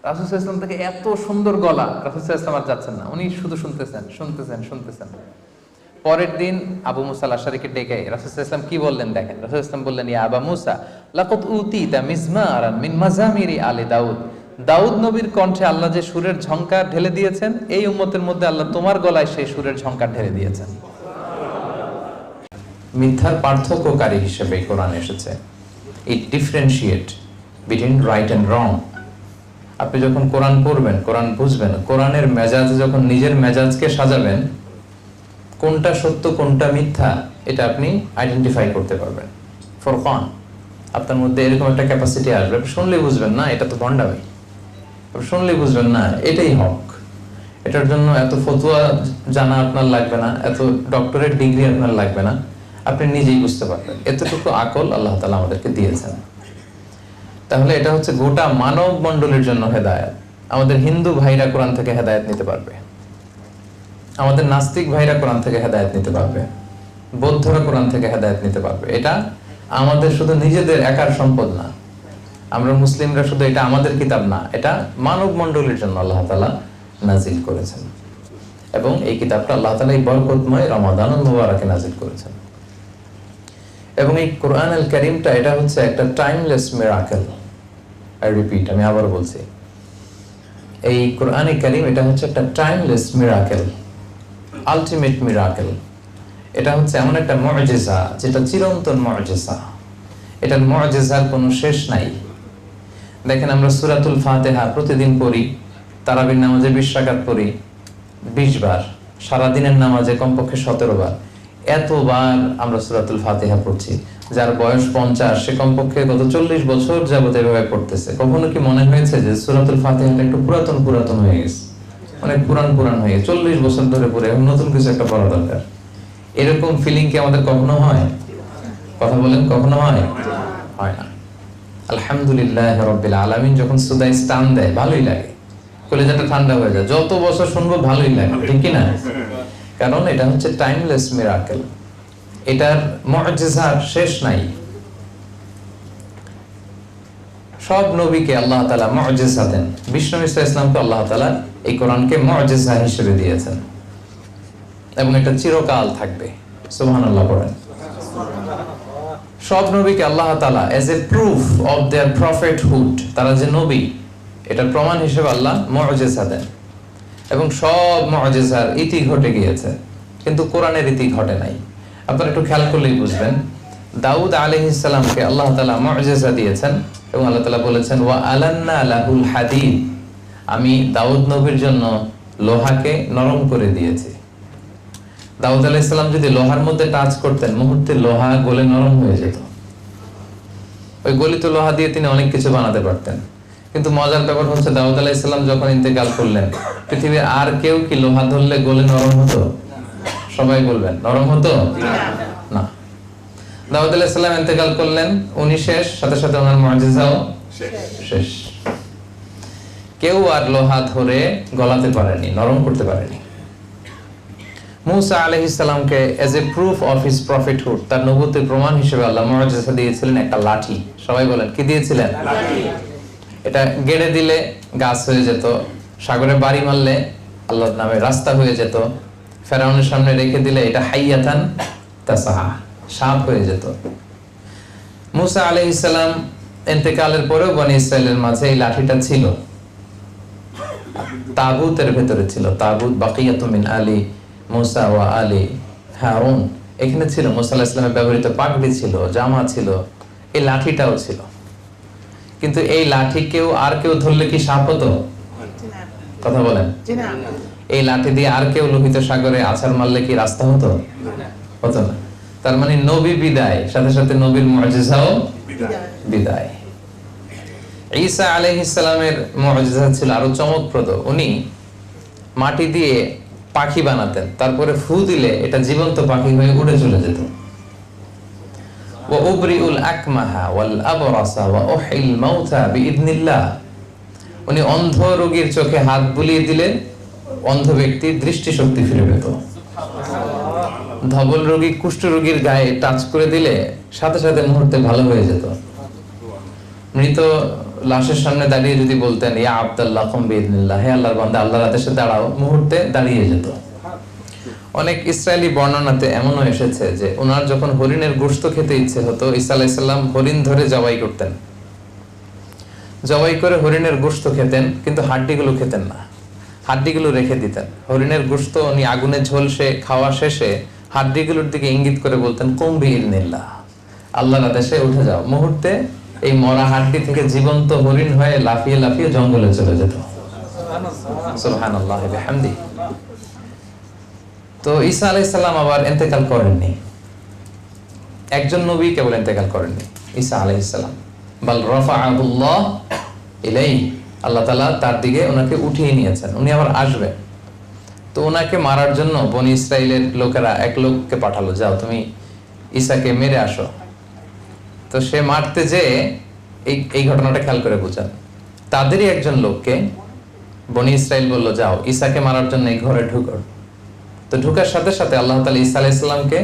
Speaker 1: রাসূল সাল্লাল্লাহু আলাইহি ওয়াসাল্লাম থেকে এত সুন্দর গলা, রাসূল সাল্লাল্লাহু আলাইহি ওয়াসাল্লাম আর যাচ্ছেন না, উনি শুধু শুনতেছেন। পরের দিন আবু মুসা আল আশআরীকে ডেকে রাসূল সাল্লাল্লাহু আলাইহি ওয়াসাল্লাম কি বললেন দেখেন। রাসূল সাল্লাল্লাহু আলাইহি ওয়াসাল্লাম বললেন, ইয়া আবা মুসা লাকাদ উতিতা মিজমারান মিন মাজামিরি আলি দাউদ, দাউদ নবীর কণ্ঠে আল্লাহ যে সুরের ঝংকার ঢেলে দিয়েছেন, এই উম্মতের মধ্যে আল্লাহ তোমার গলায় সেই সুরের ঝংকার ঢেলে দিয়েছেন। মিথ্যার পার্থক্যকারী হিসেবে কোরআন এসেছে। It differentiate between right and wrong. আপনি যখন কোরআন পড়বেন, কোরআন বুঝবেন, কোরআনের মেজাজে যখন নিজের মেজাজকে সাজাবেন, কোনটা সত্য কোনটা মিথ্যা এটা আপনি আইডেন্টিফাই করতে পারবেন। ফুরকান, আপনার মধ্যে এরকম একটা ক্যাপাসিটি আসবে, আপনি শুনলেই বুঝবেন না এটা তো ভণ্ডামি, আপনি শুনলেই বুঝবেন না এটাই হক। এটার জন্য এত ফতোয়া জানা আপনার লাগবে না, এত ডক্টরেট ডিগ্রি আপনার লাগবে না, আপনি নিজেই বুঝতে পারবেন। এতটুকু আকল আল্লাহ তাআলা আমাদেরকে দিয়েছেন। তাহলে এটা হচ্ছে গোটা মানব মণ্ডলীর জন্য হেদায়েত। আমাদের হিন্দু ভাইরা কোরআন থেকে হেদায়েত নিতে পারবে, আমাদের নাস্তিক ভাইরা কোরআন থেকে হেদায়েত নিতে পারবে, বৌদ্ধরা কোরআন থেকে হেদায়েত নিতে পারবে। এটা আমাদের শুধু নিজেদের একার সম্পদ না, আমরা মুসলিমরা শুধু এটা আমাদের কিতাব না, এটা মানব মণ্ডলীর জন্য আল্লাহ তাআলা নাজিল করেছেন। এবং এই কিতাবটা আল্লাহ তাআলা এই বরকতময় রমাদানুল মুবারাকে নাজিল করেছেন। এবং এই কোরআন আল কারীমটা এটা হচ্ছে একটা টাইমলেস মিরাকেল। আই রিপিট, আমি আবার বলছি, এই কোরআন কারীম এটা হচ্ছে একটা টাইমলেস মিরাকেল, আলটিমেট মিরাকেল। এটা হচ্ছে এমন একটা মুআজিজা যেটা চিরন্তন মুআজিজা, এটার মুআজিজার কোনো শেষ নাই। দেখেন, আমরা সূরাতুল ফাতিহা প্রতিদিন পড়ি, তারাবির নামাজে 20 রাকাত পড়ি 20 বার, সারা দিনের নামাজে কমপক্ষে 17 বার। এতবার আমরা সূরাতুল ফাতিহা পড়ছি, যার বয়স 50 সে কমপক্ষে গত 40 বছর যাবত এভাবে পড়তেছে। কখনো কি মনে হয়েছে যে সূরাতুল ফাতিহাটা একটু পুরাতন হয়ে গেছে, অনেক পুরান হয়ে গেছে, 40 বছর ধরে পড়ে এখন নতুন কিছু একটা পড়া দরকার? এরকম ফিলিং কি আমাদের কখনো হয়? কথা বলেন, কখনো হয়? হয় না। আলহামদুলিল্লাহ রাব্বিল আলামিন যখন সুদাই স্টান দেয় ভালোই লাগে, কলিজাটা ঠান্ডা হয়ে যায়, যত বছর শুনবো ভালোই লাগে, ঠিক কি না? কারণ এটা হচ্ছে টাইমলেস মিরাকেল, এটার মুআজিজার শেষ নাই। সব নবীকে আল্লাহ তাআলা মুআজিজা দেন, বিষ্ণু ঈসা ইসলামকে আল্লাহ তাআলা এই কোরআনকে মুআজিজা হিসেবে দিয়েছেন এবং এটা চিরকাল থাকবে। সুবহানাল্লাহ পড়েন। সব নবীকে আল্লাহ তাআলা as a proof of their prophethood, তারা যে নবী এটার প্রমাণ হিসেবে আল্লাহ মুআজিজা দেন। এবং সব মুআজিজার ইতি ঘটে গিয়েছে, কিন্তু কোরআনের ইতি ঘটে নাই। আপনারা একটু খেয়াল করলেই বুঝবেন, দাউদ আলাইহিস সালামকে আল্লাহ তাআলা মুআজিজা দিয়েছেন এবং আল্লাহ তাআলা বলেছেন ওয়া আলান্না লাহুল হাদিদ, আমি দাউদ নবীর জন্য লোহাকে নরম করে দিয়েছি। দাউদ আলাইহিস সালাম যদি লোহার মধ্যে টাচ করতেন, মুহূর্তে লোহা গলে নরম হয়ে যেত। ওই গলিত লোহা দিয়ে তিনি অনেক কিছু বানাতে পারতেন। কিন্তু মজার ব্যাপার হচ্ছে দাউদ আলাইহিস সালাম যখন ইন্তেকাল করলেন, পৃথিবীর আর কেউ কি লোহা ধরলে গলে নরম হতো? সবাই বলবেন নরম হতো না। দাউদ আলাইহিস সালাম ইন্তেকাল করলেন, উনি শেষ, সাথে সাথে ওনার মুআজিজাও শেষ। কেউ আর লোহা ধরে গলাতে পারেনি, নরম করতে পারেনি। মুসা আলাইহিস সালামকে age a proof of his প্রফিটহুড, তার নবুয়তের প্রমাণ হিসেবে আল্লাহ মুআজিজা দিয়েছিলেন একটা লাঠি। সবাই বলেন কি দিয়েছিলেন? লাঠি। এটা গেড়ে দিলে গাছ হয়ে যেত, সাগরে বাড়ি মারলে আল্লাহর নামে রাস্তা হয়ে যেত, ফেরাউনের সামনে রেখে দিলে এটা হাইয়াতান তাসাহা, সাপ হয়ে যেত। মুসা আলাইহিস সালাম ইন্তেকালের পরেও বনি ইসরাইলের মাঝে এই লাঠিটা ছিল, তাবুতের ভেতরে ছিল। তাবুত বাকিয়াতু মিন আলী মুসা ওয়া আলী হারুন, এখানে ছিল। মুসা আলাইহিস সালামের ব্যবহৃত পাগড়ি ছিল, জামা ছিল, এই লাঠিটাও ছিল। কিন্তু এই লাঠি আর কেউ ধরলে কি সাপ হতো? কথা বলেন। এই লাঠি দিয়ে আর কেউ লোহিত সাগরে আছাড় মারলে কি রাস্তা হতো? হতো না। তার মানে নবী বিদায়, সাথে সাথে নবীর মুআজিজাও বিদায়। ঈসা আলাইহিস সালামের মুআজিজা ছিল আরো চমকপ্রদ। উনি মাটি দিয়ে পাখি বানাতেন, তারপরে ফু দিলে এটা জীবন্ত পাখি হয়ে উড়ে চলে যেত। ওয়া উবরিউল আকমাহা ওয়াল আবরাসা ওয়া উহিল মাউতা বিইذنিল্লাহ। উনি অন্ধ রোগীর চোখে হাত বুলিয়ে দিলে অন্ধ ব্যক্তির দৃষ্টিশক্তি ফিরে পেত। ধবল রোগী, কুষ্ঠ রোগীর গায়ে টাচ করে দিলে সাথে সাথে মুহূর্তে ভালো হয়ে যেত। মৃত লাশের সামনে দাঁড়িয়ে যদি বলতেন ইয়া আব্দুল্লাহ কুম বিইذনিল্লাহ, হে আল্লাহর বান্দা আল্লাহর আদেশে দাঁড়াও, মুহূর্তে দাঁড়িয়ে যেত। অনেক ইসরায়েলি বর্ণনাতে এমনও এসেছে যে ওনার যখন হরিণের গোশত খেতে ইচ্ছে হতো, ঈসা আলাইহিস সালাম হরিণ ধরে জবাই করতেন, জবাই করে হরিণের গোশত খেতেন, কিন্তু হাড্ডিগুলো খেতেন না, হাড্ডিগুলো রেখে দিতেন। হরিণের গোশত উনি আগুনে ঝলসে খাওয়া শেষে হাড্ডিগুলোর দিকে ইঙ্গিত করে বলতেন কুম বিইذনিল্লাহ, আল্লাহর আদেশে উঠে যাও। মুহূর্তে এই মরা হাড্ডি থেকে জীবন্ত হরিণ হয়ে লাফিয়ে লাফিয়ে জঙ্গলে চলে যেত। সুবহানাল্লাহি ওয়া বিহামদিহি। তো ঈসা আলাইহিস সালাম আবার ইন্তেকাল করেননি, একজন নবী কেবল ইন্তেকাল করেননি, ঈসা আলাইহিস সালাম। বাল রাফাআহুল্লাহ ইলাইহি, আল্লাহ তাআলা তার দিকে ওনাকে উঠিয়ে নিয়েছেন, উনি আবার আসবেন। তো ওনাকে মারার জন্য বনি ইসরাইলের লোকেরা এক লোককে পাঠালো, যাও তুমি ঈসাকে মেরে আসো। তো সে মারতে যেয়ে এই ঘটনাটা খেয়াল করে বুঝান। তাদেরই একজন লোককে বনি ইসরাইল বলল, যাও ঈসাকে মারার জন্য এই ঘরে ঢুকো। তো ঢুকার সাথে সাথে আল্লাহ তাআলা ঈসা আলাইহিস সালামকে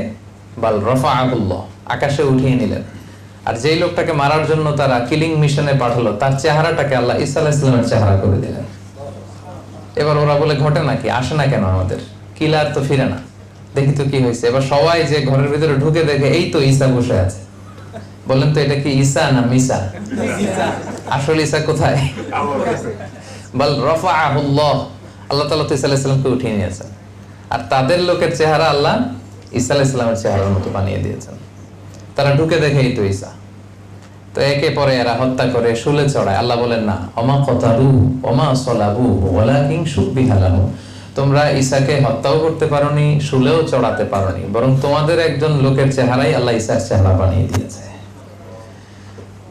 Speaker 1: বাল রাফাআহুল্লাহ, আকাশে উঠিয়ে নিলেন। আর যেই লোকটাকে মারার জন্য তারা কিলিং মিশনে পাঠালো, তার চেহারাটাকে আল্লাহ ঈসা আলাইহিস সালামের চেহারা করে দিলেন। এবার ওরা বলে ঘটে নাকি, আসে না কেন আমাদের কিলার তো ফিরে না, দেখি তো কি হয়েছে। এবার সবাই যে ঘরের ভিতরে ঢুকে দেখে এই তো ঈসা বসে আছে। বলেন তো এটা কি ঈসা না মিসা? আসলে ঈসা কোথায়? বাল রাফাআহুল্লাহ, আল্লাহ তাআলা তো ঈসা আলাইহিস সালামকে উঠিয়ে নিয়েছেন। আর তাদের লোকের চেহারা আল্লাহ ঈসা আলাইহিস সালামের চেহারার মতো বানিয়ে দিয়েছেন। তারা ঢুকে দেখে এই তো ঈসা। তো একে পরে এরা হত্যা করে শুলে চড়ায়। আল্লাহ বলেন না, ওমা কতালুহু ওমা সলাবুহু ওয়ালাকিন শুববিহা লাহু, তোমরা ঈসাকে হত্যাও করতে পারোনি, শুলেও চড়াতে পারোনি, বরং তোমাদের একজন লোকের চেহারাই আল্লাহ ঈসার চেহারা বানিয়ে দিয়েছে।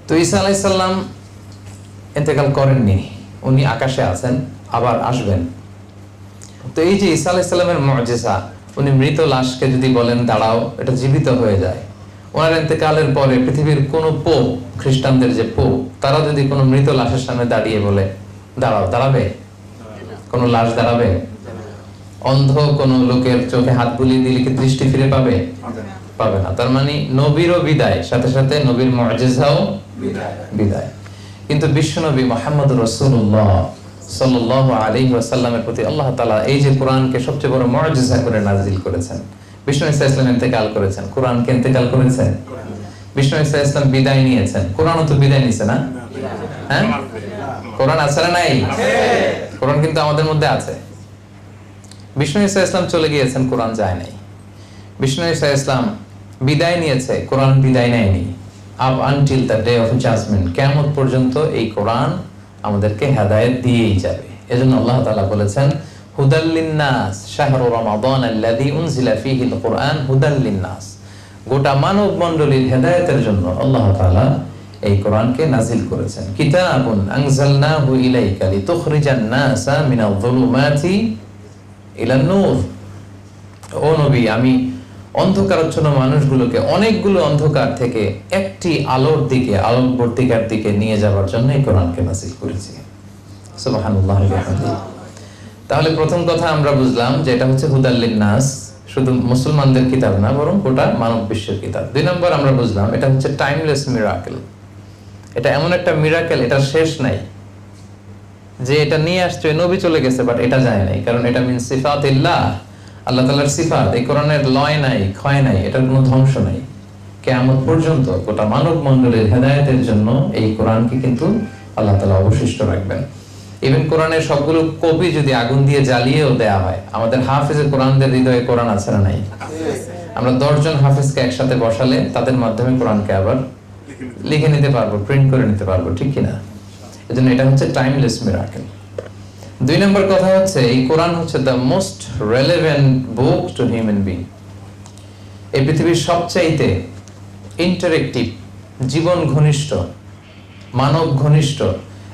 Speaker 1: তো ঈসা আলাইহিস সালাম ইন্তেকাল করেননি, উনি আকাশে আছেন, আবার আসবেন। তো এই যে ঈসা আলাইহিস সালামের মুআজিজা, উনি মৃত লাশকে যদি বলেন দাঁড়াও, এটা জীবিত হয়ে যায়। ওনার ইন্তেকালের পরে পৃথিবীর কোন পোপ, খ্রিস্টানদের যে পোপ, তারা যদি কোনো মৃত লাশের সামনে দাঁড়িয়ে বলে দাঁড়াও, দাঁড়াবে? কোন লাশ দাঁড়াবে? অন্ধ কোন লোকের চোখে হাত বুলিয়ে দিলে কি দৃষ্টি ফিরে পাবে? পাবে না। তার মানে নবীরও বিদায়, সাথে সাথে নবীর মুআজিজাও বিদায়। কিন্তু বিশ্বনবী মুহাম্মদুর রাসূলুল্লাহ সাল্লাল্লাহু আলাইহি ওয়াসাল্লামের প্রতি আল্লাহ তাআলা এই যে কোরআনকে সবচেয়ে বড় মুআজিজা করে নাযিল করেছেন। বিষ্ণু ঈসা ইসলাম ইন্তেকাল করেছেন, কোরআনকে ইন্তেকাল করেছেন। বিষ্ণু ঈসা ইসলাম বিদায় নিয়েছেন, কোরআনও তো বিদায় নিছে না? হ্যাঁ, কোরআন আছে না নাই? কোরআন কিন্তু আমাদের মধ্যে আছে। বিষ্ণু ঈসা ইসলাম চলে গিয়েছেন, কোরআন যায় নাই। বিষ্ণু ঈসা ইসলাম বিদায় নিয়েছে, কোরআন বিদায় নেয়নি। Up until the day of judgement, কিয়ামত পর্যন্ত এই কোরআন আমাদেরকে হেদায়েত দিয়েই যাবে। এজন্য আল্লাহ তাআলা বলেছেন হুদাল লিন্নাস শাহরু রমাদান আল্লাযী উনজিলা ফীহিল কুরআন হুদাল লিন্নাস, গোটা মানব মণ্ডলীর হেদায়েতের জন্য আল্লাহ তাআলা এই কোরআনকে নাজিল করেছেন। কিতাবুন আনজালনাহু ইলাইকা লিতুখরিজান নাসা মিনাল যুলুমাতি ইলান নূর। ও নবী, আমি অন্ধকারাচ্ছন্ন মানুষগুলোকে অনেকগুলো অন্ধকার থেকে একটি আলোর দিকে, আলোকবর্তিকার দিকে নিয়ে যাওয়ার জন্য এই কোরআনকে নাজিল করেছি। সুবহানাল্লাহ। তাহলে প্রথম কথা আমরা বুঝলাম যে এটা হচ্ছে হুদাল লিন্নাস, শুধু মুসলমানদের কিতাব না, বরং গোটা মানব বিশ্বের কিতাব। 2 নম্বর আমরা বুঝলাম এটা হচ্ছে টাইমলেস মিরাকেল। এটা এমন একটা মিরাকেল, এটা শেষ নাই, যে এটা নিয়ে আসছে নবী চলে গেছে বাট এটা যায় নাই, কারণ এটা মিন সিফাতিল্লাহ, আল্লাহ তাআলার সিফাত। এই কোরআনের লয় নাই, ক্ষয় নাই, এটার কোনো ধ্বংস নাই। কিয়ামত পর্যন্ত গোটা মানব মণ্ডলের হেদায়েতের জন্য এই কোরআনকে কিন্তু আল্লাহ তাআলা অবশিষ্ট রাখবেন। ইভেন কোরআনের সবগুলো কপি যদি আগুন দিয়ে জ্বালিয়েও দেয়া হয়, আমাদের হাফেজে কোরআনদের হৃদয়ে কোরআন আছে না নাই? আমরা 10 জন হাফেজকে একসাথে বসালে তাদের মাধ্যমে কোরআনকে আবার লিখে নিতে পারবো, প্রিন্ট করে নিতে পারবো, ঠিক কিনা? এজন্য এটা হচ্ছে টাইমলেস মিরাকেল। 2 নম্বর কথা হচ্ছে এই কোরআন হচ্ছে the most relevant book to human being. এই পৃথিবীর সবচাইতে ইন্টারেক্টিভ, জীবন ঘনিষ্ঠ, মানব ঘনিষ্ঠ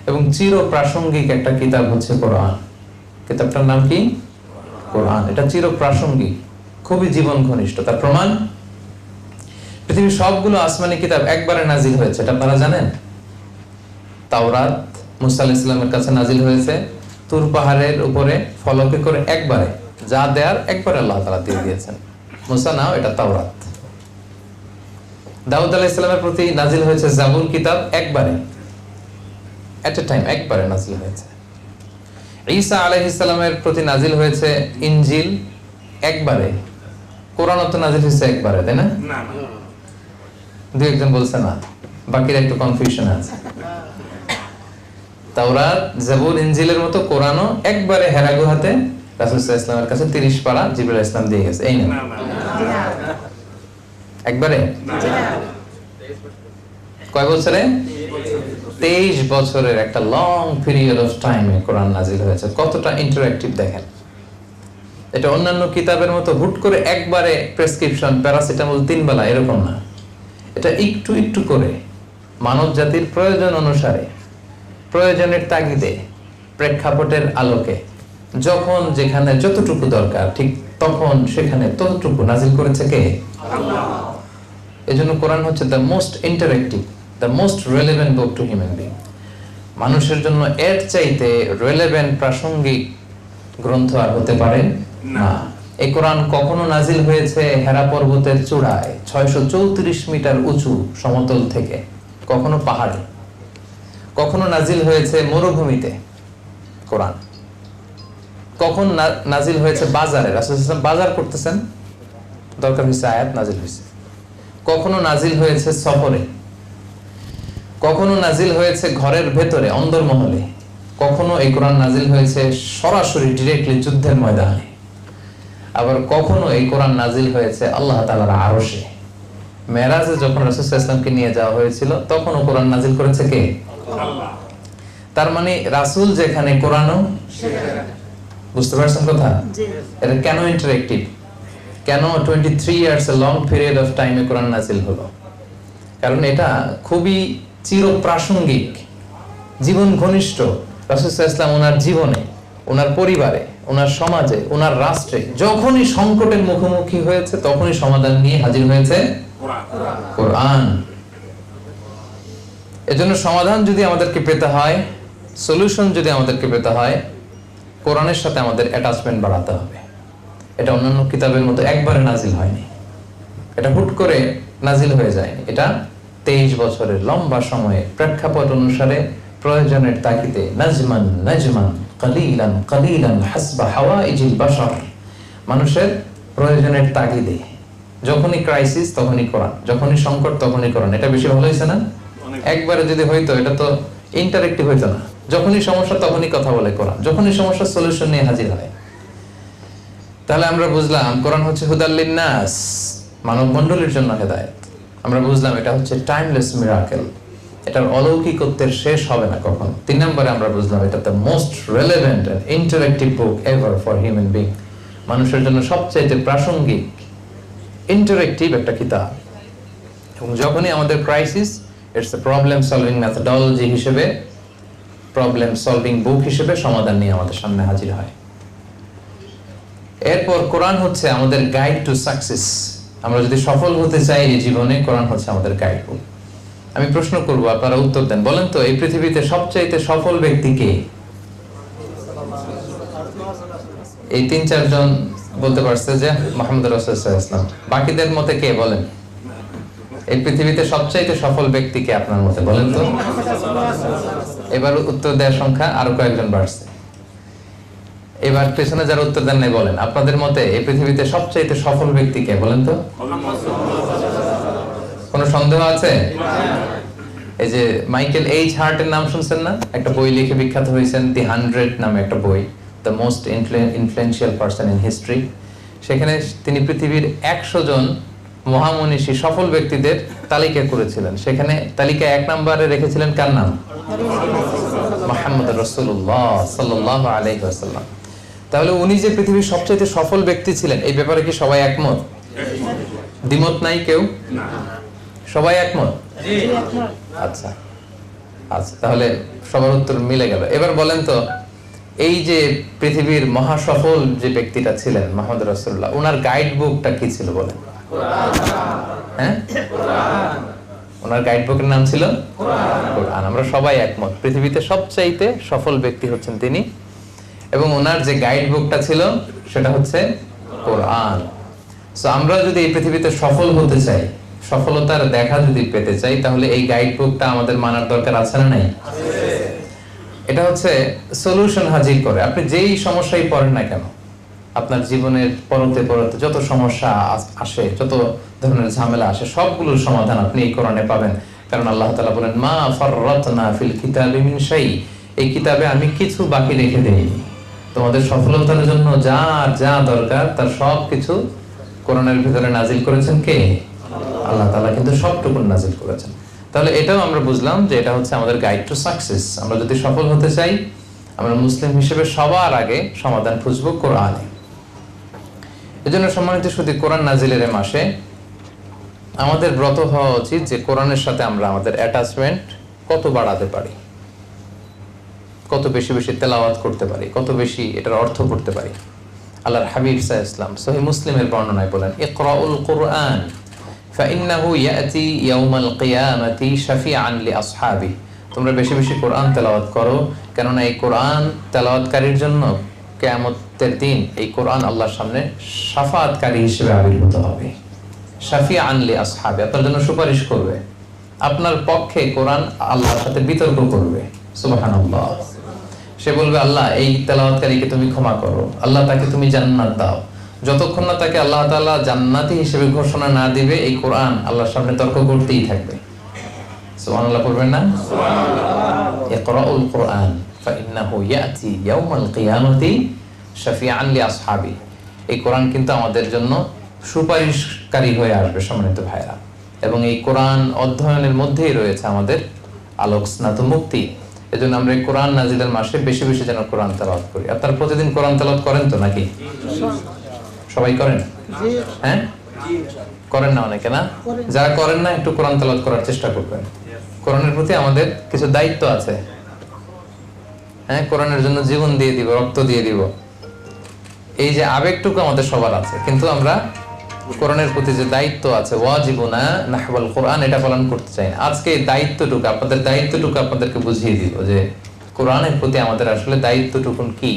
Speaker 1: এবং চির প্রাসঙ্গিক একটা কিতাব হচ্ছে কোরআন। কিতাবটার নাম কি? কোরআন। এটা চির প্রাসঙ্গিক, খুবই জীবন ঘনিষ্ঠ। তার প্রমাণ, পৃথিবীর সবগুলো আসমানি কিতাব একবারে নাজিল হয়েছে, এটা আপনারা জানেন? তাওরাত মুসা আলাইহিস সালামের কাছে নাজিল হয়েছে তুর পাহাড়ের উপরে ফলকে করে, একবারে যা দেয়ার একবারে আল্লাহ তাআলা দিয়ে দিয়েছেন। মুসা নাও, এটা তাওরাত। দাউদ আলাইহিস সালামের প্রতি নাজিল হয়েছে জাবুর কিতাব, একবারে, এট এ টাইম, একবারে নাজিল হয়েছে। ঈসা আলাইহিস সালামের প্রতি নাজিল হয়েছে ইনজিল, একবারে। কোরআনও তো নাজিল হয়েছে একবারে, তাই না? দুই একজন বলছে না, বাকিরা একটু কনফিউশন আছে। তাওরাত, জাবুর, ইনজিলের মতো কোরআনও একবারে হেরা গুহাতে রাসূল সাল্লাল্লাহু আলাইহি ওয়াসাল্লামের কাছে 30 পারা জিবরাইল আলাইহিস সালাম দিয়ে গেছে। এই না একবারে কয় বছরে? 23 বছরের একটা লং পিরিয়ড অফ টাইমে কোরআন নাজিল হয়েছে। কতটা ইন্টারঅ্যাক্টিভ দেখেন। এটা অন্যান্য কিতাবের মতো হুট করে একবারে প্রেসক্রিপশন, প্যারাসিটামল 3 বেলা, এরকম না। এটা একটু একটু করে মানব জাতির প্রয়োজন অনুসারে, প্রয়োজনের তাগিদে, প্রেক্ষাপটের আলোকে, যখন যেখানে যতটুকু দরকার ঠিক তখন সেখানে ততটুকু নাজিল করেছে কে? আল্লাহ। এজন্য কোরআন হচ্ছে the most interactive, the most relevant book to human being. মানুষের জন্য এর চাইতে রেলেভেন্ট, প্রাসঙ্গিক গ্রন্থ আর হতে পারে না। এই কোরআন কখনো নাজিল হয়েছে হেরা পর্বতের চূড়ায় 634 মিটার উঁচু সমতল থেকে, কখনো পাহাড়ে, কখনো নাজিল হয়েছে মরুভূমিতে কোরআন, কখন নাজিল হয়েছে বাজারে, রাসূল সাল্লাল্লাহু আলাইহি ওয়াসাল্লাম বাজার করতেছেন, দরকার হয়েছে আয়াত নাজিল হয়েছে। কখনো নাজিল হয়েছে সফরে, কখনো নাজিল হয়েছে ঘরের ভেতরে অন্দরমহলে, কখনো এই কোরআন নাজিল হয়েছে সরাসরি ডিরেক্টলি যুদ্ধের ময়দানে, আবার কখনো এই কোরআন নাজিল হয়েছে আল্লাহ তাআলার আরশে। মেরাজে যখন রাসূল সাল্লাল্লাহু আলাইহি ওয়াসাল্লামকে নিয়ে যাওয়া হয়েছিল তখনও কোরআন নাজিল করেছে কে? আল্লাহ। তার মানে রাসূল যেখানে, কোরআনও সেখানে। বুঝতে পারছেন কথা? এটা কেন ইন্টারঅ্যাক্টিভ, কেন 23 years a long period of টাইমে কোরআন নাজিল হলো? কারণ এটা খুবই চির প্রাসঙ্গিক, জীবন ঘনিষ্ঠ। রাসূল সাল্লাল্লাহু আলাইহি ওয়াসাল্লাম ওনার জীবনে, ওনার পরিবারে, ওনার সমাজে, ওনার রাষ্ট্রে যখনই সংকটের মুখোমুখি হয়েছে তখনই সমাধান নিয়ে হাজির হয়েছে কোরআন। এজন্য সমাধান যদি আমাদেরকে পেতে হয়, সলিউশন যদি আমাদেরকে পেতে হয়, কোরআনের সাথে আমাদের অ্যাটাচমেন্ট বাড়াতে হবে। এটা অন্যান্য কিতাবের মতো একবারে নাজিল হয়নি, এটা হুট করে নাজিল হয়ে যায়নি। এটা 23 বছরের লম্বা সময়ে প্রেক্ষাপট অনুসারে, প্রয়োজনের তাগিদে, নাজমান নাজমান কালিলান কালিলান হাসবা হাওয়াইজিল বাশার, মানুষের প্রয়োজনের তাগিদে, যখনই ক্রাইসিস তখনই কোরআন, যখনই সংকট তখনই কোরআন। এটা বেশি ভালো হয়েছে না? একবারে যদি হইতো এটা তো ইন্টারঅ্যাক্টিভ হইতো না। যখনই সমস্যা তখনই কথা বলে কোরআন, যখনই সমস্যা সলিউশন নিয়ে হাজির হয়। তাহলে আমরা বুঝলাম কোরআন হচ্ছে হুদাল লিন্নাস, মানব মণ্ডলীর জন্য হেদায়েত। আমরা বুঝলাম এটা হচ্ছে টাইমলেস মিরাকেল, এটার অলৌকিকত্বের শেষ হবে না কখনো। 3 নম্বরে আমরা বুঝলাম এটা the most relevant and interactive book ever for human being, মানুষের জন্য সবচেয়ে প্রাসঙ্গিক ইন্টারঅ্যাক্টিভ একটা কিতাব। এবং যখনই আমাদের crisis, it's a problem solving methodology হিসেবে, প্রবলেম সলভিং বুক হিসেবে সমাধান নিয়ে আমাদের সামনে হাজির হয়। এরপর কোরআন হচ্ছে আমাদের গাইড টু সাকসেস। আমরা যদি সফল হতে চাই এই জীবনে, কোরআন হচ্ছে আমাদের গাইড বুক। আমি প্রশ্ন করব, আপনারা উত্তর দেন। বলেন তো, এই পৃথিবীতে সবচাইতে সফল ব্যক্তি কে? এই 3-4 জন বলতে পারছে যে মুহাম্মদ রাসূলুল্লাহ সাল্লাল্লাহু আলাইহি ওয়াসাল্লাম। বাকিদের মতে কে বলেন? এই পৃথিবীতে সবচাইতে সফল ব্যক্তি কে আপনার মতে, বলেন তো? এবার উত্তর দেওয়ার সংখ্যা আরো কয়েকজন বাড়ছে। এবার পেছনে যারা উত্তর দেন নাই বলেন, আপনাদের মতে এই পৃথিবীতে সবচাইতে সফল ব্যক্তি কে, বলেন তো? কোনো সন্দেহ আছে? এই যে মাইকেল এইচ হার্টের নাম শুনছেন না? একটা বই লিখে বিখ্যাত হয়েছেন, দি 100 নামে একটা বই, the most influential person in history. সেখানে তিনি পৃথিবীর 100 জন মহামনীষী সফল ব্যক্তিদের তালিকা করেছিলেন। সেখানে তালিকায় 1 নম্বরে রেখেছিলেন কার নাম? মুহাম্মদ রাসূলুল্লাহ সাল্লাল্লাহু আলাইহি ওয়াসাল্লাম। তাহলে উনি যে পৃথিবীর সবচেয়ে সফল ব্যক্তি ছিলেন, এই ব্যাপারে কি সবাই একমত? দ্বিমত নাই কেউ? সবাই একমত? আচ্ছা আচ্ছা, তাহলে সবার উত্তর মিলে গেল। এবার বলেন তো, এই যে পৃথিবীর মহা সফল যে ব্যক্তিটা ছিলেন মুহাম্মদ রাসূলুল্লাহ, ওনার গাইড বুকটা কি ছিল বলেন? হ্যাঁ, ওনার গাইড বুকের নাম ছিল কোরআন। আমরা সবাই একমত, পৃথিবীতে সবচাইতে সফল ব্যক্তি হচ্ছেন তিনি, এবং ওনার যে গাইড বুকটা ছিল সেটা হচ্ছে কোরআন। সো আমরা যদি এই পৃথিবীতে সফল হতে চাই, সফলতার দেখা যদি পেতে চাই, তাহলে এই গাইড বুকটা আমাদের মানার দরকার আছে না নাই? এটা হচ্ছে সলিউশন হাজির করে। আপনি যেই সমস্যায় পড়েন না কেন, আপনার জীবনের পরতে পরতে যত সমস্যা আসে, যত ধরনের ঝামেলা আসে, সবগুলোর সমাধান আপনি এই কোরআনে পাবেন। কারণ আল্লাহ তাআলা বলেন, মা ফাররাতনা ফিল কিতাবি মিন শাই, এই কিতাবে আমি কিছু বাকি রেখে দেইনি। তোমাদের সফলতার জন্য যা যা দরকার তার সবকিছু কোরআনের ভিতরে নাজিল করেছেন কে? আল্লাহ তাআলা কিন্তু সবটুকু নাজিল করেছেন। তাহলে এটাও আমরা বুঝলাম যে এটা হচ্ছে আমাদের গাইড টু সাকসেস। আমরা যদি সফল হতে চাই, আমরা মুসলিম হিসেবে সবার আগে সমাধান খুঁজবো কোরআনে। এজন্য সম্মানিত শুধু কোরআন নাজিলের মাসে আমাদের ব্রত হওয়া উচিত যে কোরআনের সাথে আমরা আমাদের অ্যাটাচমেন্ট কত বাড়াতে পারি, কত বেশি বেশি তেলাওয়াত করতে পারি, কত বেশি এটার অর্থ করতে পারি। আল্লাহর হাবিব সাল্লাল্লাহু আলাইহি ওয়াসাল্লাম সহিহ মুসলিমের বর্ণনায় বলেন, ইকরাউল কুরআন ফাইন্নাহু ইয়াতি ইয়াউমাল কিয়ামাতি শাফিআন লিআসহাবি। তোমরা বেশি বেশি কোরআন তেলাওয়াত করো, কেননা এই কোরআন তেলাওয়াতকারীর জন্য কিয়ামতের দিন এই কোরআন আল্লাহর সামনে শাফাআতকারী হিসেবে আবির্ভূত হবে। শাফিআন লিআসহাবি, আপনার জন্য সুপারিশ করবে, আপনার পক্ষে কোরআন আল্লাহর সাথে বিতর্ক করবে। সুবহানাল্লাহ। সে বলবে, আল্লাহ এই তেলাওয়াতকারীকে তুমি ক্ষমা করো, আল্লাহ তাকে তুমি জান্নাত দাও। যতক্ষণ না তাকে আল্লাহ তাআলা জান্নাতি হিসেবে ঘোষণা না দিবে, এই কোরআন আল্লাহর সামনে তর্ক করতেই থাকবে। সুবহানাল্লাহ পড়বেন না? সুবহানাল্লাহ। ইকরাউল কুরআন ফাইন্নাহু ইয়াতি ইয়াউমাল কিয়ামাতি শাফিআন লিআসহাবি। এই কোরআন কিন্তু আমাদের জন্য সুপারিশকারী হয়ে আসবে সম্মানিত ভাইরা, এবং এই কোরআন অধ্যয়নের মধ্যেই রয়েছে আমাদের আলোক স্নাত মুক্তি। এজন্য আমরা এই কোরআন নাজিলের মাসে বেশি বেশি যেন কোরআন তেলাওয়াত করি। আপনারা প্রতিদিন কোরআন তেলাওয়াত করেন তো নাকি? সবাই করেন? হ্যাঁ, করেন না অনেকে? না, যারা করেন না একটু কোরআন তেলাওয়াত করার চেষ্টা করবেন। কোরআনের প্রতি আমাদের কিছু দায়িত্ব আছে। হ্যাঁ, কোরআনের জন্য জীবন দিয়ে দিব, রক্ত দিয়ে দিব, এই যে আবেগটুকু আমাদের সবার আছে, কিন্তু আমরা কোরআনের প্রতি যে দায়িত্ব আছে, ওয়াজিবুনা নাহওয়াল কোরআন, এটা পালন করতে চাই না। আজকে এই দায়িত্বটুকু, আপনাদের দায়িত্বটুকু আপনাদেরকে বুঝিয়ে দিব যে কোরআনের প্রতি আমাদের আসলে দায়িত্বটুকু কি।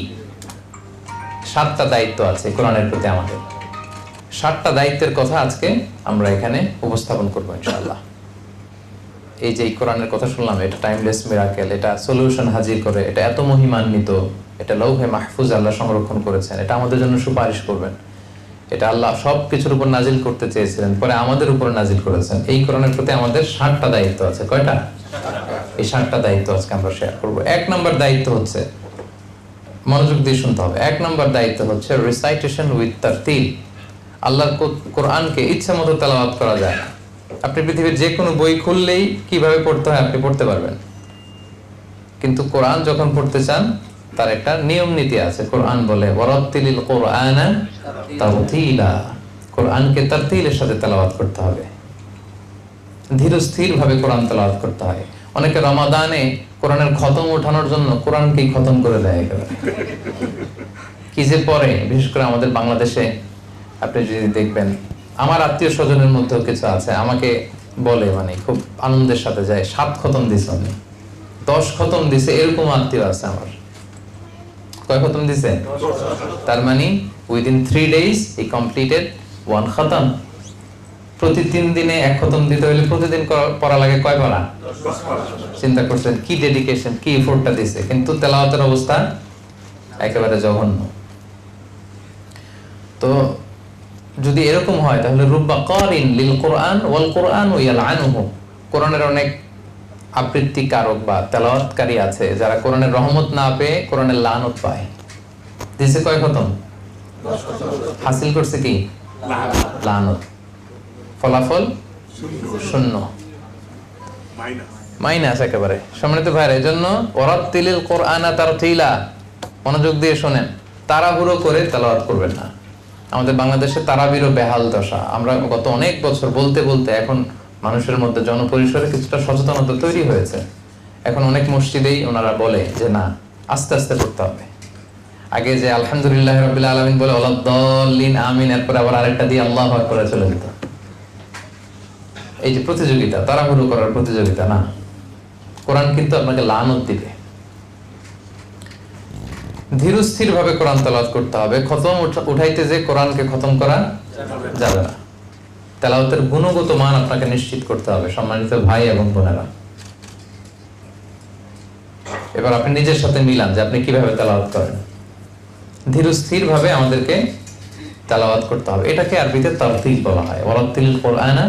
Speaker 1: 7টা দায়িত্ব আছে কোরআনের প্রতি আমাদের। 7টা দায়িত্বের কথা আজকে আমরা এখানে উপস্থাপন করবো ইনশাআল্লাহ। এই যে কোরআনের কথা শুনলাম, এটা টাইমলেস মিরাকেল, এটা সলিউশন হাজির করে, এটা এত মহিমান্বিত, এটা লৌহে মাহফুজ আল্লাহ সংরক্ষণ করেছেন, এটা আমাদের জন্য সুপারিশ করবেন। এটা আল্লাহ সব কিছুর উপর নাজিল করতে চেয়েছিলেন, পরে আমাদের উপর নাজিল করেছেন। এই কোরআনের প্রতি আমাদের 7টা দায়িত্ব আছে। কয়টা? এই 7টা দায়িত্ব আজকে আমরা শেয়ার করব। 1 নম্বর দায়িত্ব হচ্ছে, মনোযোগ দিয়ে শুনতে হবে, 1 নম্বর দায়িত্ব হচ্ছে রিসাইটেশন উইথ তারতিল। আল্লাহর কোরআনকে ইচ্ছা মতো তেলাওয়াত করা যায় না। আপনি পৃথিবীর যে কোনো বই খুললেই কিভাবে পড়তে হয় আপনি পড়তে পারবেন, কিন্তু কোরআন যখন পড়তে চান তার একটা নিয়ম নীতি আছে। কোরআন বলে, ওয়ারাত্তিলিল কুরআনা তারতিলা, কোরআনকে তারতিলের সাথে তেলাওয়াত করতে হবে। ধীর স্থির ভাবে কোরআন তেলাওয়াত করতে হয়। অনেকে রমাদানে কোরআনের খতম ওঠানোর জন্য কোরআনকেই খতম করে দেয় একেবারে। কি যে পরে, বিশেষ করে আমাদের বাংলাদেশে আপনি যদি দেখবেন, আমার আত্মীয় স্বজনের মধ্যেও কিছু আছে, আমাকে বলে মানে খুব আনন্দের সাথে যায়, 7 খতম দিছে উনি, 10 খতম দিছে, এরকম আত্মীয় আছে আমার। কয় খতম দিছে? তার মানে উইদিন 3 days he completed 1 খতম। প্রতি 3 দিনে 1 খতম দিতে হলে প্রতিদিন পড়া লাগে কয় পারা? 10 পারা। চিন্তা করছেন কি ডেডিকেশন, কি এফোর্টটা দিছে, কিন্তু তেলাওয়াতের অবস্থা একেবারে জঘন্য। তো যদি এরকম হয় তাহলে রুব্বা কারিন লিল কোরআন ওয়াল কোরআন ইয়ালআনুহু, কোরআনের অনেক আবৃত্তিকারক বা তেলাওয়াতকারী আছে যারা কোরআনের রহমত না পেয়ে কোরআনের লানত পায়। দিছে কয় খতম? হাসিল করছে কি? লানত। ফলাফল শূন্য, মাইনাস একেবারে। সম্মানিত ভাইরা, এজন্য ওয়ারাত্তিলিল কোরআনা তারতিলা, মনোযোগ দিয়ে শোনেন, তাড়াহুড়ো করে তেলাওয়াত করবেন না। আমাদের বাংলাদেশে তারাবিরও বেহাল দশা। আমরা গত অনেক বছর বলতে বলতে এখন মানুষের মধ্যে জনপরিসরে কিছুটা সচেতনতা তৈরি হয়েছে। এখন অনেক মসজিদেই ওনারা বলে যে না, আস্তে আস্তে করতে হবে। আগে যে আলহামদুলিল্লাহ রাব্বিল আলামিন বলে ওয়ালাদ-দাল্লিন আমিন, এরপর আবার আরেকটা দিয়ে আল্লাহু আকবার চলে যেত। এই যে প্রতিযোগিতা, তাড়াহুড়ো করার প্রতিযোগিতা না, কোরআন কিন্তু আপনাকে লানত দিবে। ধীর স্থির ভাবে কোরআন তেলাওয়াত করতে হবে। খতম উঠাইতে যে কোরআনকে খতম করা যাবে না। তেলাওয়াতের গুণগত মান আপনাকে নিশ্চিত করতে হবে, সম্মানিত ভাই এবং বোনেরা। এবার আপনি নিজের সাথে মিলান যে আপনি কিভাবে তেলাওয়াত করেন। ধীর স্থির ভাবে আমাদেরকে তেলাওয়াত করতে হবে। এটাকে আরবিতে তারতিল বলা হয়। ওয়ারাত্তিলিল কোরআনা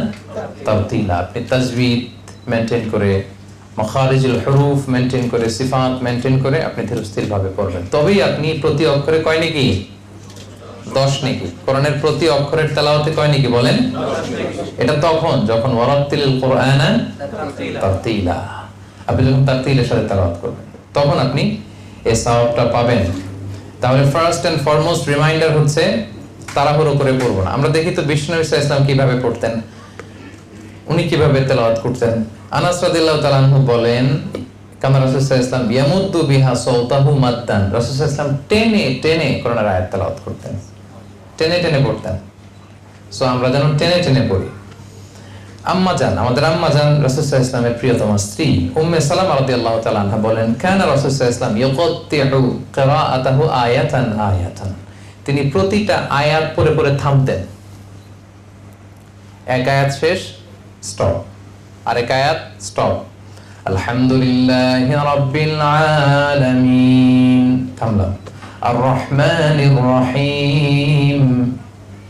Speaker 1: তারতিলা। আপনি তাজবিদ মেইনটেইন করে, মাখারিজুল হুরুফ মেইনটেইন করে, সিফাত মেইনটেইন করে আপনি ধীর স্থির ভাবে পড়বেন। তবেই আপনি প্রতি অক্ষরে কয় নেকি? 10 নেকি। কোরআনের প্রতি অক্ষরের তেলাওয়াতে কয় নেকি বলেন? এটা তখন যখন ওয়ারাত্তিলিল কোরআনা তারতিলা, আপনি যখন তারতিলের সাথে তেলাওয়াত করবেন তখন আপনি এই সওয়াবটা পাবেন। তাহলে ফার্স্ট এন্ড ফরমোস্ট রিমাইন্ডার হচ্ছে তাড়াহুড়ো করে পড়বো না। আমরা দেখি তো বিষ্ণু সাল্লাল্লাহু আলাইহি ওয়াসাল্লাম কিভাবে পড়তেন, উনি কিভাবে তেলাওয়াত করতেন। আনাস রাদিয়াল্লাহু তাআলা আনহু বলেন, কামা রাসূল সাল্লাল্লাহু আলাইহি ওয়াসাল্লাম ইয়ামুদ্দু বিহা সাওতাহু মাদ্দান, রাসূল সাল্লাল্লাহু আলাইহি ওয়াসাল্লাম টেনে টেনে কোরআনের আয়াত তেলাওয়াত করতেন, টেনে টেনে পড়তেন। সো আমরা যেন টেনে টেনে পড়ি। আম্মা জান, আমাদের আম্মা জান রাসূল সাল্লাল্লাহু আলাইহি ওয়াসাল্লামের প্রিয়তমা স্ত্রী উম্মে সালামা রাদিয়াল্লাহু তাআলা আনহা বলেন, কানা রাসূল সাল্লাল্লাহু আলাইহি ওয়াসাল্লাম ইয়াকাত্তিউ কিরাআতাহু আয়াতান আয়াতান, তিনি প্রতিটা আয়াত পড়ে পড়ে থামতেন। এক আয়াত শেষ, স্টপ, আরেক আয়াত স্টপ। আলহামদুলিল্লাহি রাব্বিল আলামিন, থামলাম। আর রহমানির রহিম,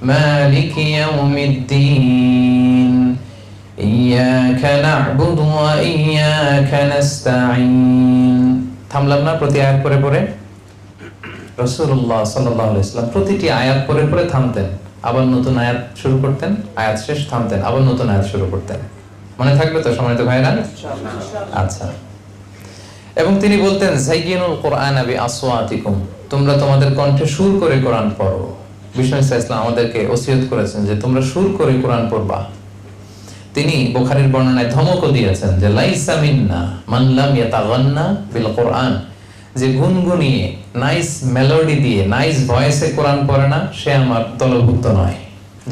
Speaker 1: মালিকি ইয়াউমিদ্দিন, ইয়াকা না'বুদু ওয়া ইয়াকা নাস্তাঈন। থামলাম না প্রতি আয়াত পড়ে পড়ে? রাসূলুল্লাহ সাল্লাল্লাহু আলাইহি ওয়াসাল্লাম প্রতিটি আয়াত পড়ে পড়ে থামতেন, আবার নতুন আয়াত শুরু করতেন, আয়াত শেষ, থামতেন, আবার নতুন আয়াত শুরু করতেন। মনে থাকবে তো সম্মানিত ভাইরা? আচ্ছা। এবং তিনি বলতেন, যায়্যিনুল কোরআনা বিআসওয়াতিকুম, তোমরা তোমাদের কণ্ঠে সুর করে কোরআন পড়ো। বিষ্ণু ইসলাম আমাদেরকে ওসিয়ত করেছেন যে তোমরা সুর করে কোরআন পড়বা। তিনি বুখারীর বর্ণনায় ধমকও দিয়েছেন যে লাইসা মিন্না মান লাম ইয়াতাগান্না বিল কোরআন, যে গুনগুনিয়ে নাইস মেলোডি দিয়ে নাইস ভয়েসে কোরআন পড়ে না সে আমার দলভুক্ত নয়।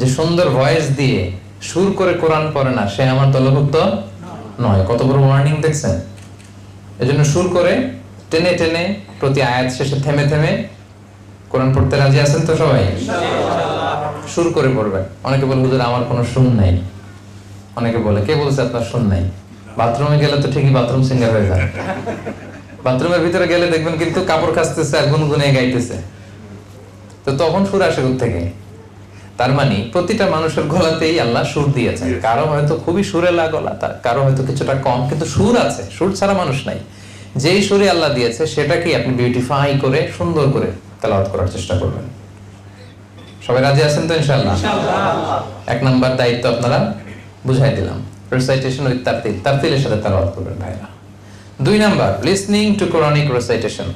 Speaker 1: যে সুন্দর ভয়েস দিয়ে সুর করে কোরআন পড়ে না সে আমার দলভুক্ত নয়। কত বড় ওয়ার্নিং দেখছেন। এজন্য সুর করে টেনে টেনে প্রতি আয়াত শেষে থেমে থেমে কোরআন পড়তে রাজি আছেন তো সবাই? ইনশাআল্লাহ। সুর করে পড়বেন। অনেকে বলে হুজুর আমার কোনো সুর নাই। অনেকে বলে, কে বলছে আপনার সুর নাই? বাথরুমে গেলে তো ঠিকই বাথরুম সিঙ্গার হয়ে যায়। বাথরুমের ভিতরে গেলে দেখবেন কিন্তু কাপড় কাচতেছে আর গুনগুনে গাইতেছে, তো তখন সুর আসে কোথা থেকে? তার মানে প্রতিটা মানুষের গলাতেই আল্লাহ সুর দিয়েছেন। কারো হয়তো খুবই সুরেলা গলা, কারো হয়তো কিছুটা কম, কিন্তু সুর আছে। সুর ছাড়া মানুষ নাই। যেই সুরে আল্লাহ দিয়েছে সেটাকে আপনি বিউটিফাই করে সুন্দর করে তেলাওয়াত করার চেষ্টা করবেন। সবাই রাজি আছেন তো ইনশাআল্লাহ? ইনশাআল্লাহ। 1 নাম্বার দায়িত্ব আপনারা বুঝাই দিলাম, রিসাইটেশন উইথ তারতিল, তারতিলের সাথে তেলাওয়াত করবেন ভাইরা। 2 number, listening to Quranic recitation,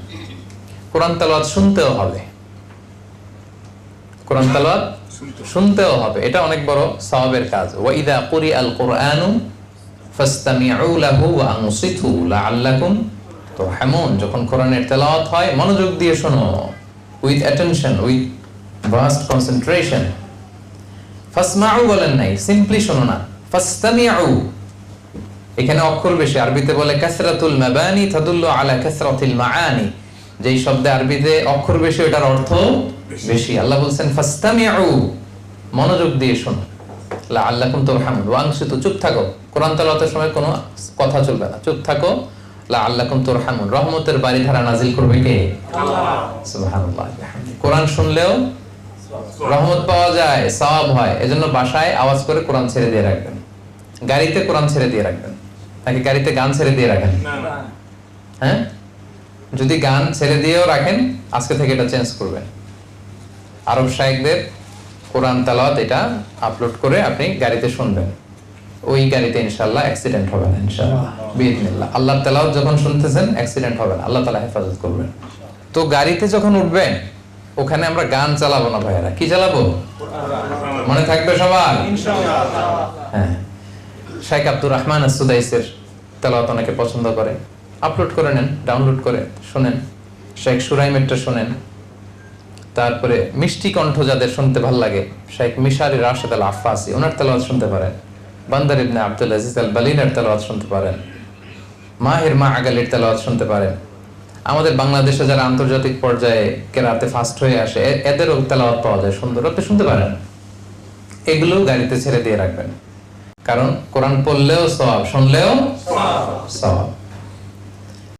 Speaker 1: কোরআন তেলাওয়াত শুনতেও হবে। কোরআন তেলাওয়াত শুনতেও হবে, এটা অনেক বড় সওয়াবের কাজ। ওয়া ইযা কুরিআল কুরআনু ফাসতামিউ লাহু ওয়া আনসিতু লাআল্লাকুম তুরহামুন। যখন কোরআনের তেলাওয়াত হয় মনোযোগ দিয়ে শোনো, with attention, with vast concentration. ফাসমাউ বলেন নাই, সিম্পলি শোনো না, ফাসতামিউ। এখানে অক্ষর বেশি, আরবিতে বলে কাসরাতুল মাবানি তাদুল্লু আলা কাসরাতিল মাআনি। যেই শব্দে আরবিতে অক্ষর বেশি ওটার অর্থ বেশি। আল্লাহ বলছেন ফাসতামিউ, মনোযোগ দিয়ে শোনো, লাআল্লাকুম তুরহামুন। ওয়া আনসিতু, চুপ থাকো, কোরআন তেলাওয়াতের সময় কোনো কথা চলবে না, চুপ থাকো। লাআল্লাকুম তুরহামুন, রহমতের বারিধারা নাজিল করবে কে? আল্লাহ। সুবহানাল্লাহ। কোরআন শুনলেও রহমত পাওয়া যায়, সওয়াব হয়। এজন্য বাসায় আওয়াজ করে কোরআন ছেড়ে দিয়ে রাখবেন, গাড়িতে কোরআন ছেড়ে দিয়ে রাখবেন। নাকি গাড়িতে গান ছেড়ে দিয়ে রাখেন? হ্যাঁ, যদি গান ছেড়ে দিয়েও রাখেন আজকে থেকে এটা চেঞ্জ করবেন। আরব শায়েখদের কোরআন তেলাওয়াত এটা আপলোড করে আপনি গাড়িতে শুনবেন, ওই গাড়িতে ইনশাআল্লাহ অ্যাক্সিডেন্ট হবে না ইনশাআল্লাহ বিইذনিল্লাহ। আল্লাহর তেলাওয়াত যখন শুনতেছেন অ্যাক্সিডেন্ট হবে না, আল্লাহ তাআলা হেফাজত করবেন। তো গাড়িতে যখন উঠবেন ওখানে আমরা গান চালাবো না ভাইয়েরা, কি চালাবো? মনে থাকবে সবার ইনশাআল্লাহ। হ্যাঁ, শেখ আব্দুর রহমান আস-সুদাইসের তেলাওয়াত অনেকে পছন্দ করে, আপলোড করে নেন, ডাউনলোড করে শুনেন। শেখ সুরাইমেরটা শুনেন। তারপরে মিষ্টি কণ্ঠ যাদের শুনতে ভালো লাগে, শেখ মিশারি রাশেদ আল আফাসি, ওনার তেলাওয়াত শুনতে পারেন। বান্দার ইবনে আব্দুল আজিজ আল বালিনের তেলাওয়াত শুনতে পারেন। মাহির মা আগালির তেলাওয়াত শুনতে পারেন। আমাদের বাংলাদেশে যারা আন্তর্জাতিক পর্যায়ে কেরাতে ফাস্ট হয়ে আসে এদেরও তেলাওয়াত পাওয়া যায় সুন্দর, আপনি শুনতে পারেন। এগুলো গাড়িতে ছেড়ে দিয়ে রাখবেন, কারণ কোরআন পড়লেও সওয়াব, শুনলেও সওয়াব।